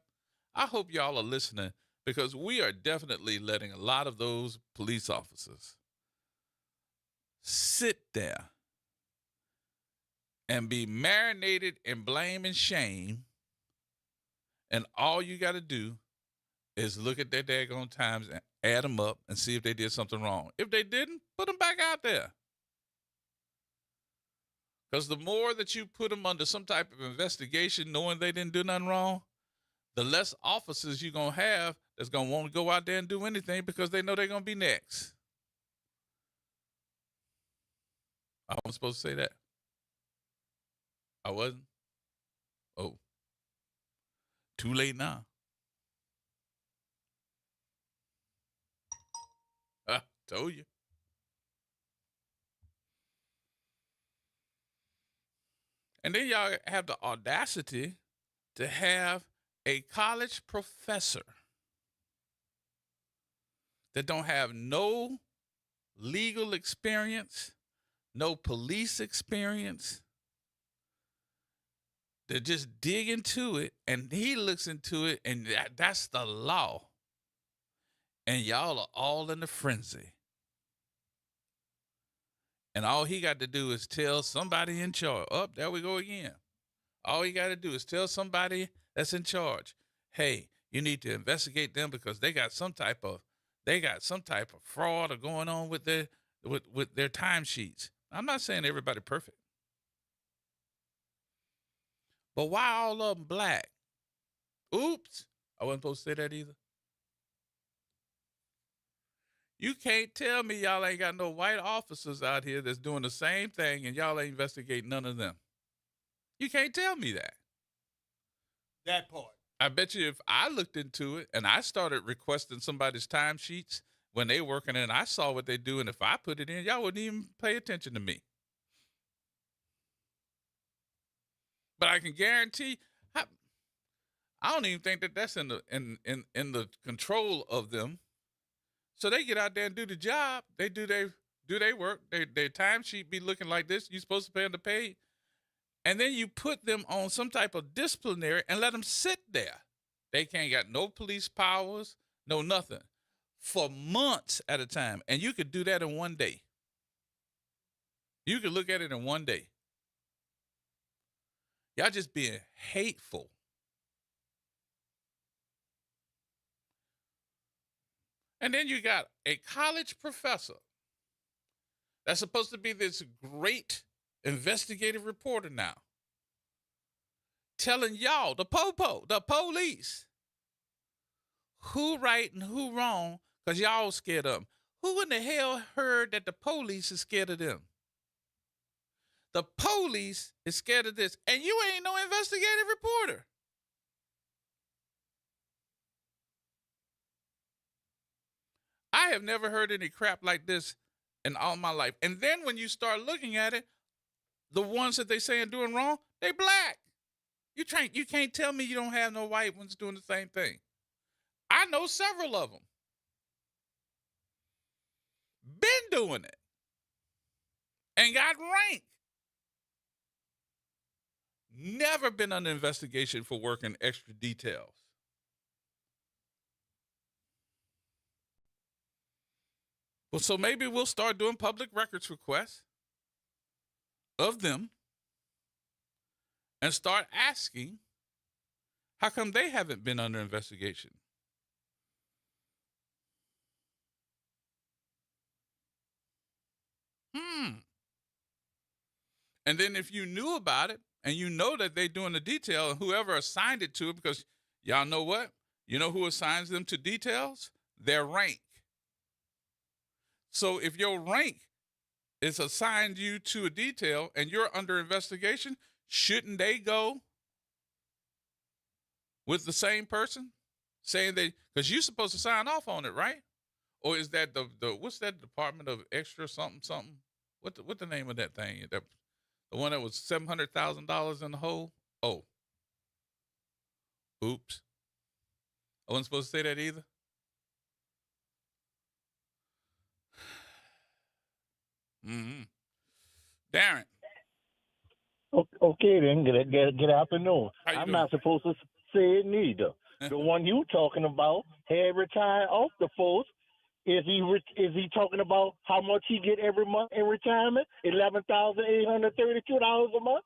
I hope y'all are listening because we are definitely letting a lot of those police officers sit there and be marinated in blame and shame. And all you got to do is look at their daggone times and add them up and see if they did something wrong. If they didn't, put them back out there. Because the more that you put them under some type of investigation, knowing they didn't do nothing wrong, the less officers you're going to have that's going to want to go out there and do anything because they know they're going to be next. I wasn't supposed to say that. I wasn't? Oh. Too late now. Told you. And then y'all have the audacity to have a college professor that don't have no legal experience, no police experience. They just dig into it, and he looks into it, and that's the law. And y'all are all in a frenzy. And all he got to do is tell somebody in charge. Oh, there we go again. All he got to do is tell somebody that's in charge, hey, you need to investigate them because they got some type of fraud or going on with their timesheets. I'm not saying everybody perfect. But why all of them black? Oops. I wasn't supposed to say that either. You can't tell me y'all ain't got no white officers out here that's doing the same thing and y'all ain't investigating none of them. You can't tell me that. That part. I bet you if I looked into it and I started requesting somebody's timesheets when they working and I saw what they do, and if I put it in, y'all wouldn't even pay attention to me. But I can guarantee, I don't even think that that's in the control of them. So they get out there and do the job. They do their work. Their timesheet be looking like this. You're supposed to pay them to pay. And then you put them on some type of disciplinary and let them sit there. They can't got no police powers, no nothing, for months at a time. And you could do that in one day. You could look at it in one day. Y'all just being hateful. And then you got a college professor that's supposed to be this great investigative reporter now, telling y'all, the police, who right and who wrong, because y'all scared of them. Who in the hell heard that the police is scared of them? The police is scared of this, and you ain't no investigative reporter. I have never heard any crap like this in all my life. And then when you start looking at it, the ones that they saying doing wrong, they black. You can't tell me you don't have no white ones doing the same thing. I know several of them. Been doing it. And got ranked. Never been under investigation for working extra details. Well, so maybe we'll start doing public records requests of them and start asking, how come they haven't been under investigation? And then if you knew about it and you know that they're doing the detail, and whoever assigned it to it, because y'all know what? You know who assigns them to details? Their rank. So if your rank is assigned you to a detail and you're under investigation, shouldn't they go with the same person saying because you're supposed to sign off on it, right? Or is that the what's that Department of Extra something? What the name of that thing? The one that was $700,000 in the hole? Oh. Oops. I wasn't supposed to say that either. Darren. Okay, then. Good afternoon. I'm not supposed to say it neither. The one you talking about had retired off the force. Is he talking about how much he get every month in retirement? $11,832 a month.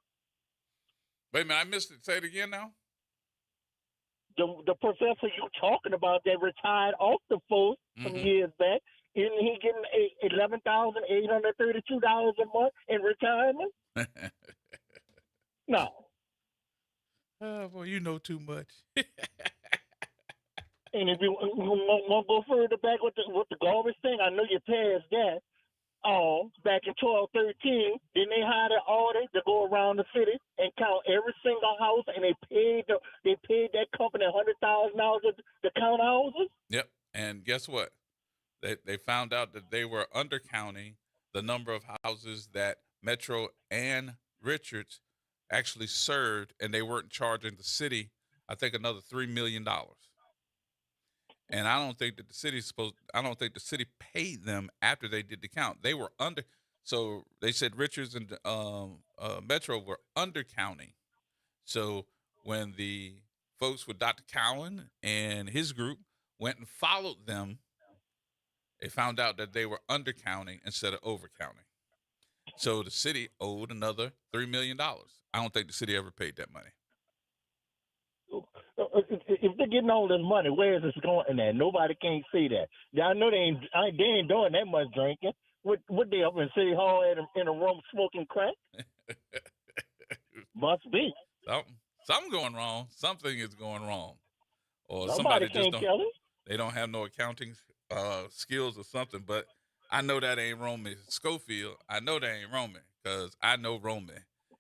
Wait a minute, I missed it. Say it again now. The professor you talking about that retired off the force some years back, isn't he getting $11,832 a month in retirement? No. Oh, boy, you know too much. And if you want to go further back with the garbage thing, I know you passed that. Back in 1213, then they hired an audit to go around the city and count every single house, and they paid that company $100,000 to count houses. Yep. And guess what? They found out that they were undercounting the number of houses that Metro and Richards actually served, and they weren't charging the city, I think, another $3 million. And I don't think that the city paid them after they did the count. They were under. So they said Richards and Metro were undercounting. So when the folks with Dr. Cowan and his group went and followed them, they found out that they were undercounting instead of overcounting. So the city owed another $3 million. I don't think the city ever paid that money. If they're getting all this money, where is this going at? Nobody can't see that. I know they ain't doing that much drinking. What they up in City Hall in a room smoking crack? Must be. Something going wrong. Something is going wrong. Or somebody just can't tell it. They don't have no accounting skills or something. But I know that ain't Romy Schofield. I know that ain't Romy because I know Romy,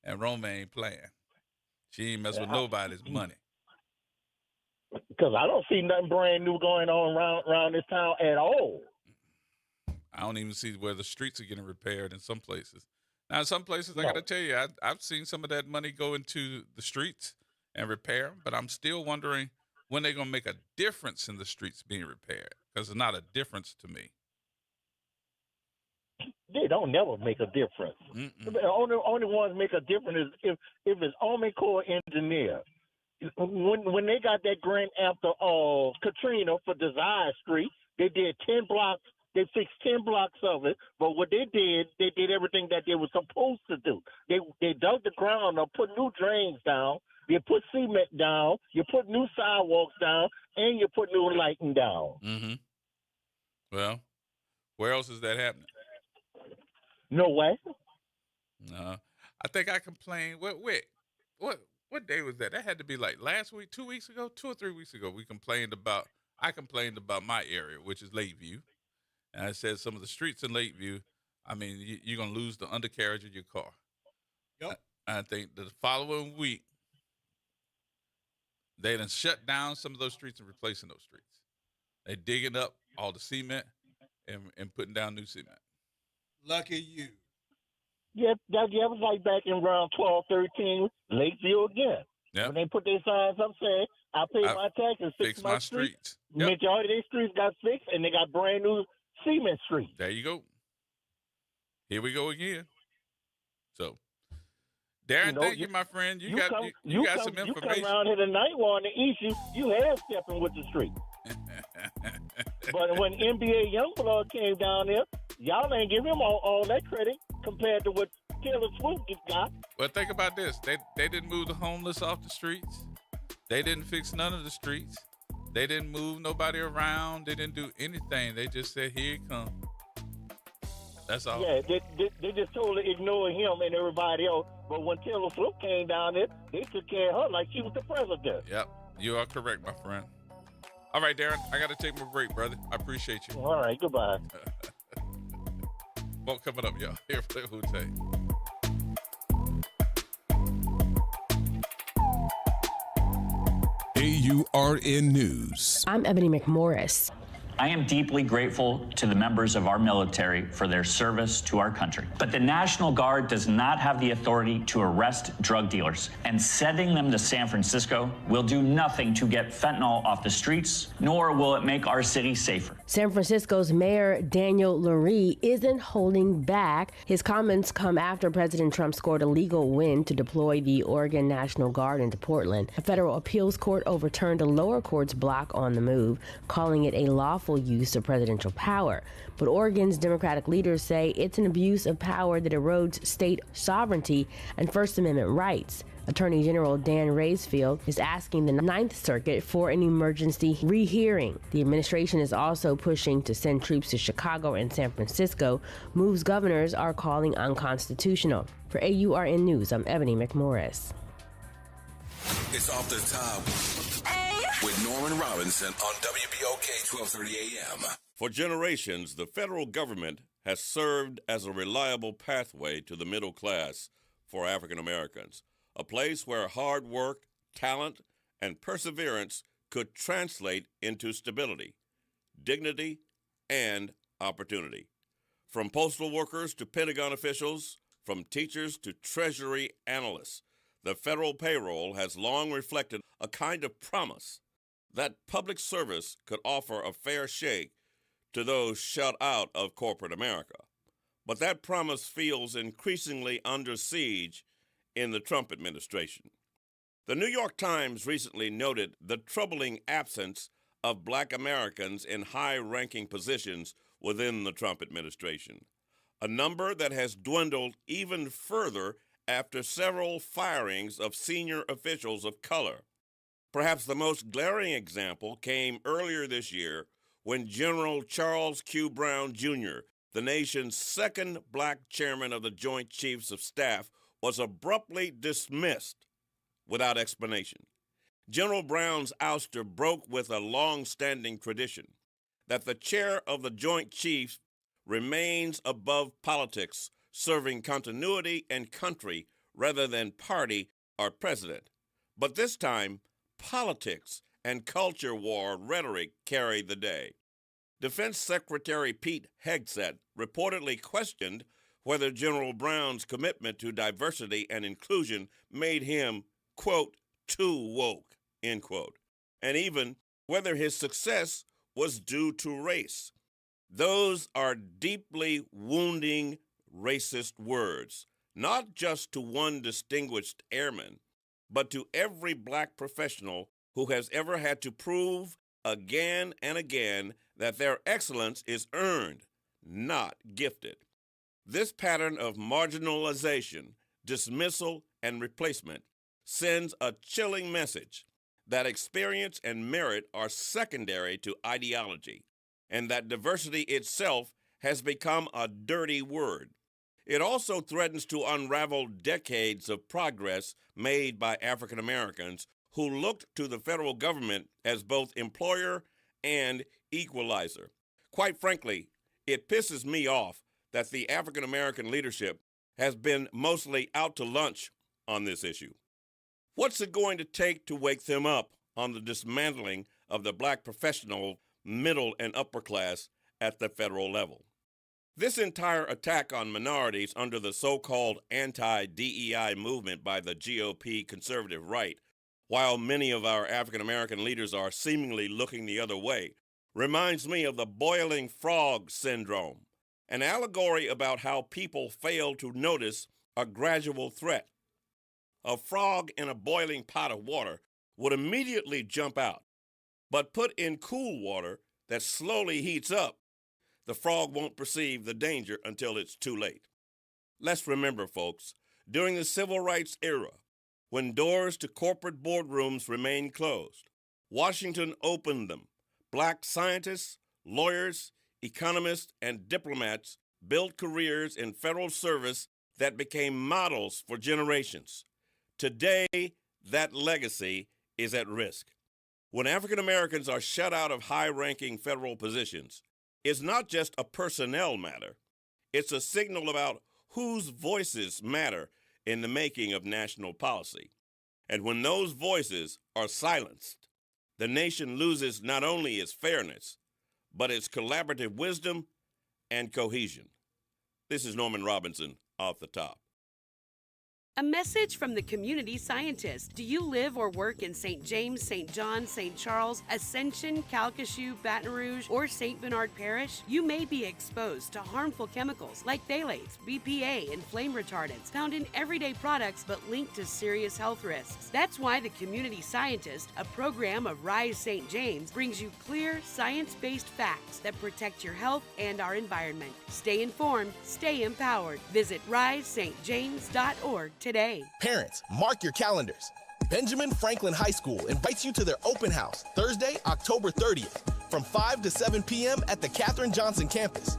and Romy ain't playing. She ain't mess with nobody's money. Because I don't see nothing brand new going on around this town at all. I don't even see where the streets are getting repaired in some places. Now, in some places, I got to tell you, I've seen some of that money go into the streets and repair, but I'm still wondering when they're going to make a difference in the streets being repaired, because it's not a difference to me. They don't never make a difference. The only ones make a difference is if it's Army Corps engineer. When they got that grant after Katrina for Desire Street, they did 10 blocks. They fixed 10 blocks of it. But what they did everything that they were supposed to do. They dug the ground up, put new drains down. You put cement down. You put new sidewalks down, and you put new lighting down. Well, where else is that happening? No way. No. I think I complained. What day was that? That had to be like last week, 2 weeks ago, 2 or 3 weeks ago. I complained about my area, which is Lakeview. And I said some of the streets in Lakeview, I mean, you're going to lose the undercarriage of your car. Yep. I think the following week, they done shut down some of those streets and replacing those streets. They digging up all the cement and putting down new cement. Lucky you. Yeah, that was like back in around 12, 13, Lakeview again. Yep. When they put their signs up saying, I pay my taxes, fix my streets. Yep. Majority of their streets got fixed, and they got brand new cement streets. There you go. Here we go again. So, Darren, thank you, my friend. You got some information. You come around here tonight wanting to eat you half stepping with the street. But when NBA Youngblood came down there, y'all ain't give him all that credit compared to what Taylor Swift got. Well, think about this. They didn't move the homeless off the streets. They didn't fix none of the streets. They didn't move nobody around. They didn't do anything. They just said, here it comes. That's all. Yeah, they just totally ignored him and everybody else. But when Taylor Swift came down there, they took care of her like she was the president. Yep, you are correct, my friend. All right, Darren, I got to take my break, brother. I appreciate you. All right, goodbye. Won't coming up, y'all. Here for the Hootay. AURN News. I'm Ebony McMorris. I am deeply grateful to the members of our military for their service to our country. But the National Guard does not have the authority to arrest drug dealers, and sending them to San Francisco will do nothing to get fentanyl off the streets, nor will it make our city safer. San Francisco's Mayor Daniel Lurie isn't holding back. His comments come after President Trump scored a legal win to deploy the Oregon National Guard into Portland. A federal appeals court overturned a lower court's block on the move, calling it a lawful use of presidential power. But Oregon's Democratic leaders say it's an abuse of power that erodes state sovereignty and First Amendment rights. Attorney General Dan Raisfield is asking the Ninth Circuit for an emergency rehearing. The administration is also pushing to send troops to Chicago and San Francisco, moves governors are calling unconstitutional. For AURN News, I'm Ebony McMorris. It's Off the Top with Norman Robinson on WBOK 1230 AM. For generations, the federal government has served as a reliable pathway to the middle class for African Americans, a place where hard work, talent, and perseverance could translate into stability, dignity, and opportunity. From postal workers to Pentagon officials, from teachers to Treasury analysts, the federal payroll has long reflected a kind of promise that public service could offer a fair shake to those shut out of corporate America. But that promise feels increasingly under siege in the Trump administration. The New York Times recently noted the troubling absence of Black Americans in high-ranking positions within the Trump administration, a number that has dwindled even further after several firings of senior officials of color. Perhaps the most glaring example came earlier this year when General Charles Q. Brown, Jr., the nation's second Black chairman of the Joint Chiefs of Staff, was abruptly dismissed without explanation. General Brown's ouster broke with a long-standing tradition that the chair of the Joint Chiefs remains above politics, serving continuity and country rather than party or president. But this time, politics and culture war rhetoric carried the day. Defense Secretary Pete Hegseth reportedly questioned whether General Brown's commitment to diversity and inclusion made him, quote, too woke, end quote, and even whether his success was due to race. Those are deeply wounding racist words, not just to one distinguished airman, but to every Black professional who has ever had to prove again and again that their excellence is earned, not gifted. This pattern of marginalization, dismissal, and replacement sends a chilling message that experience and merit are secondary to ideology. and that diversity itself has become a dirty word. It also threatens to unravel decades of progress made by African Americans who looked to the federal government as both employer and equalizer. Quite frankly, it pisses me off that the African American leadership has been mostly out to lunch on this issue. What's it going to take to wake them up on the dismantling of the black professional, middle, and upper class at the federal level? This entire attack on minorities under the so-called anti-DEI movement by the GOP conservative right, while many of our African American leaders are seemingly looking the other way, reminds me of the boiling frog syndrome, an allegory about how people fail to notice a gradual threat. A frog in a boiling pot of water would immediately jump out, but put in cool water that slowly heats up, the frog won't perceive the danger until it's too late. Let's remember, folks, during the civil rights era, when doors to corporate boardrooms remained closed, Washington opened them. Black scientists, lawyers, economists, and diplomats built careers in federal service that became models for generations. Today, that legacy is at risk. When African Americans are shut out of high-ranking federal positions, it's not just a personnel matter. It's a signal about whose voices matter in the making of national policy. And when those voices are silenced, the nation loses not only its fairness, but its collaborative wisdom and cohesion. This is Norman Robinson, Off the Top. A message from the community scientist. Do you live or work in St. James, St. John, St. Charles, Ascension, Calcasieu, Baton Rouge, or St. Bernard Parish? You may be exposed to harmful chemicals like phthalates, BPA, and flame retardants found in everyday products but linked to serious health risks. That's why the community scientist, a program of Rise St. James, brings you clear, science-based facts that protect your health and our environment. Stay informed, stay empowered. Visit risestjames.org today. Parents, mark your calendars. Benjamin Franklin High School invites you to their open house Thursday, October 30th from 5 to 7 p.m. at the Katherine Johnson campus.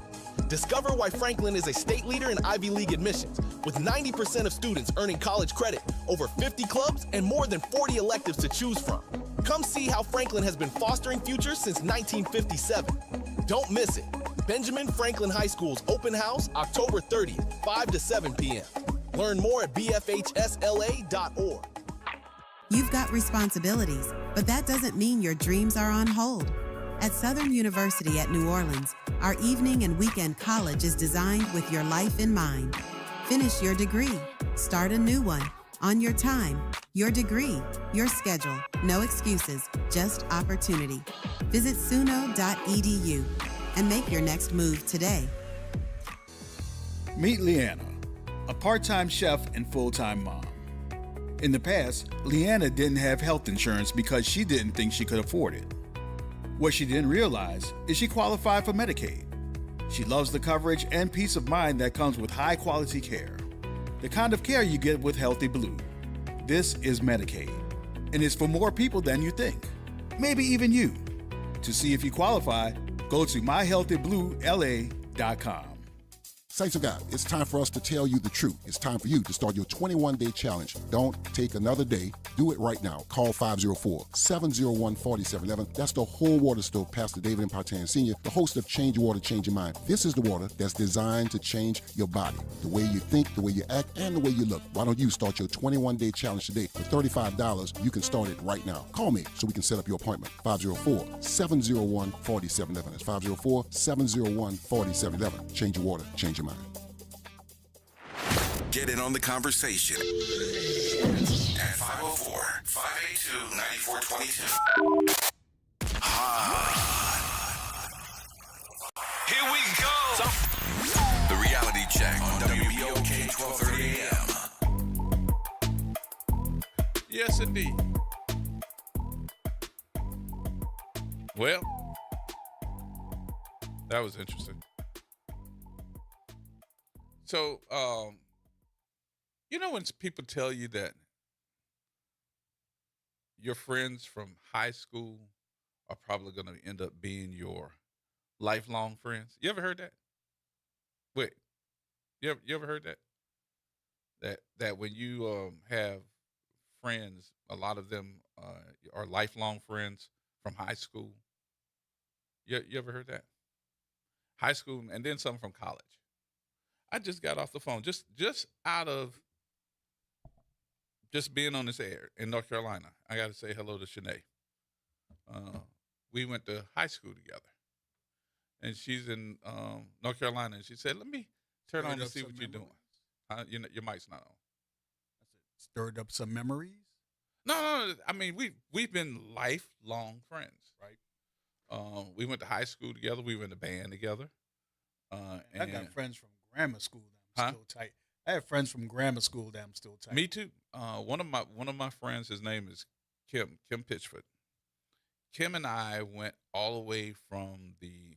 Discover why Franklin is a state leader in Ivy League admissions, with 90% of students earning college credit, over 50 clubs, and more than 40 electives to choose from. Come see how Franklin has been fostering futures since 1957. Don't miss it. Benjamin Franklin High School's open house, October 30th, 5 to 7 p.m. Learn more at bfhsla.org. You've got responsibilities, but that doesn't mean your dreams are on hold. At Southern University at New Orleans, our evening and weekend college is designed with your life in mind. Finish your degree. Start a new one. On your time, your degree, your schedule. No excuses, just opportunity. Visit suno.edu and make your next move today. Meet Leanna, a part-time chef and full-time mom. In the past, Leanna didn't have health insurance because she didn't think she could afford it. What she didn't realize is she qualified for Medicaid. She loves the coverage and peace of mind that comes with high-quality care. The kind of care you get with Healthy Blue. This is Medicaid, and it's for more people than you think. Maybe even you. To see if you qualify, go to myhealthybluela.com. Saints of God, it's time for us to tell you the truth. It's time for you to start your 21-day challenge. Don't take another day. Do it right now. Call 504-701-4711. That's the whole water stove, Pastor David Impartian Sr., the host of Change Your Water, Change Your Mind. This is the water that's designed to change your body, the way you think, the way you act, and the way you look. Why don't you start your 21-day challenge today? For $35, you can start it right now. Call me so we can set up your appointment. 504-701-4711. That's 504-701-4711. Change your water, change your mind. Get in on the conversation at 504-582-9422. Here we go. The reality check on WBOK 1230 AM. Yes, indeed. Well, that was interesting. So, you know when people tell you that your friends from high school are probably going to end up being your lifelong friends. You ever heard that? Wait, you ever heard that? That when you have friends, a lot of them are lifelong friends from high school. You ever heard that? High school, and then some from college. I just got off the phone, just out of just being on this air in North Carolina. I got to say hello to Shanae. We went to high school together, and she's in North Carolina. And she said, "Let me turn on and see what you're doing." Your mic's not on. Stirred up some memories. No. I mean, we've been lifelong friends, right? We went to high school together. We were in the band together. I got friends from grammar school that I'm still tight. I have friends from grammar school that I'm still tight. Me too. One of my friends, his name is Kim Pitchford. Kim and I went all the way from the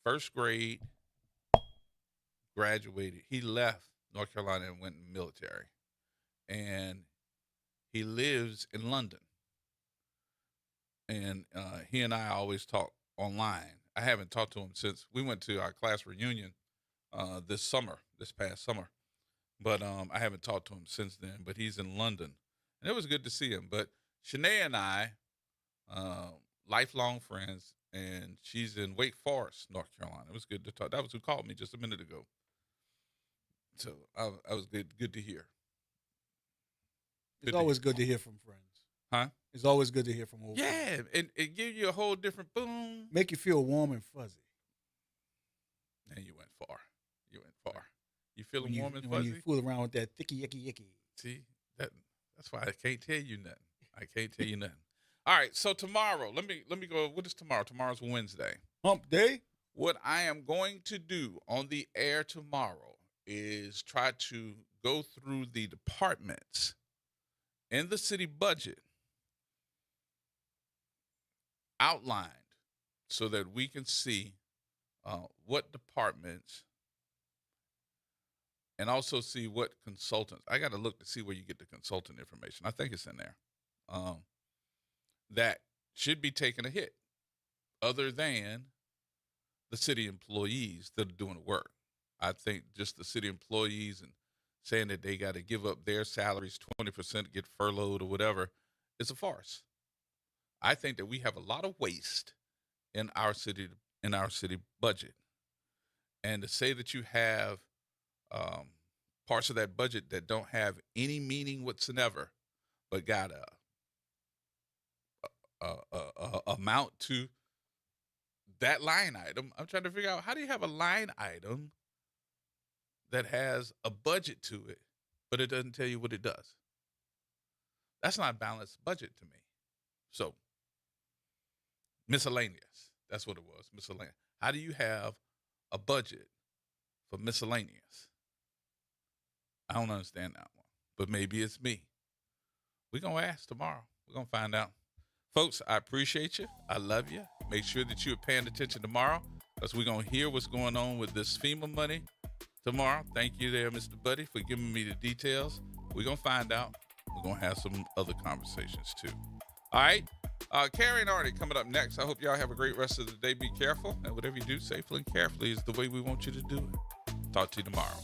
first grade, graduated. He left North Carolina and went in the military. And he lives in London. And he and I always talk online. I haven't talked to him since we went to our class reunion this past summer. But I haven't talked to him since then. But he's in London. And it was good to see him. But Shanae and I, lifelong friends, and she's in Wake Forest, North Carolina. It was good to talk. That was who called me just a minute ago. So I was good to hear. It's always good to hear from friends. Huh? It's always good to hear from old friends. Yeah, and it gives you a whole different boom. Make you feel warm and fuzzy. And you went far. You feeling warm and fuzzy? When you fool around with that thicky, yicky. See, that's why I can't tell you nothing. All right, so tomorrow, let me go. What is tomorrow? Tomorrow's Wednesday. Hump day. What I am going to do on the air tomorrow is try to go through the departments in the city budget outlined so that we can see what departments and also see what consultants. I got to look to see where you get the consultant information. I think it's in there. That should be taking a hit other than the city employees that are doing the work. I think just the city employees and saying that they got to give up their salaries 20%, get furloughed or whatever, is a farce. I think that we have a lot of waste in our city budget. And to say that you have parts of that budget that don't have any meaning whatsoever, but got a amount to that line item. I'm trying to figure out, how do you have a line item that has a budget to it, but it doesn't tell you what it does? That's not a balanced budget to me. So miscellaneous, that's what it was, miscellaneous. How do you have a budget for miscellaneous? I don't understand that one, but maybe it's me. We're going to ask tomorrow. We're going to find out. Folks, I appreciate you. I love you. Make sure that you're paying attention tomorrow, because we're going to hear what's going on with this FEMA money tomorrow. Thank you there, Mr. Buddy, for giving me the details. We're going to find out. We're going to have some other conversations, too. All right? Carrie and Artie coming up next. I hope y'all have a great rest of the day. Be careful, and whatever you do, safely and carefully is the way we want you to do it. Talk to you tomorrow.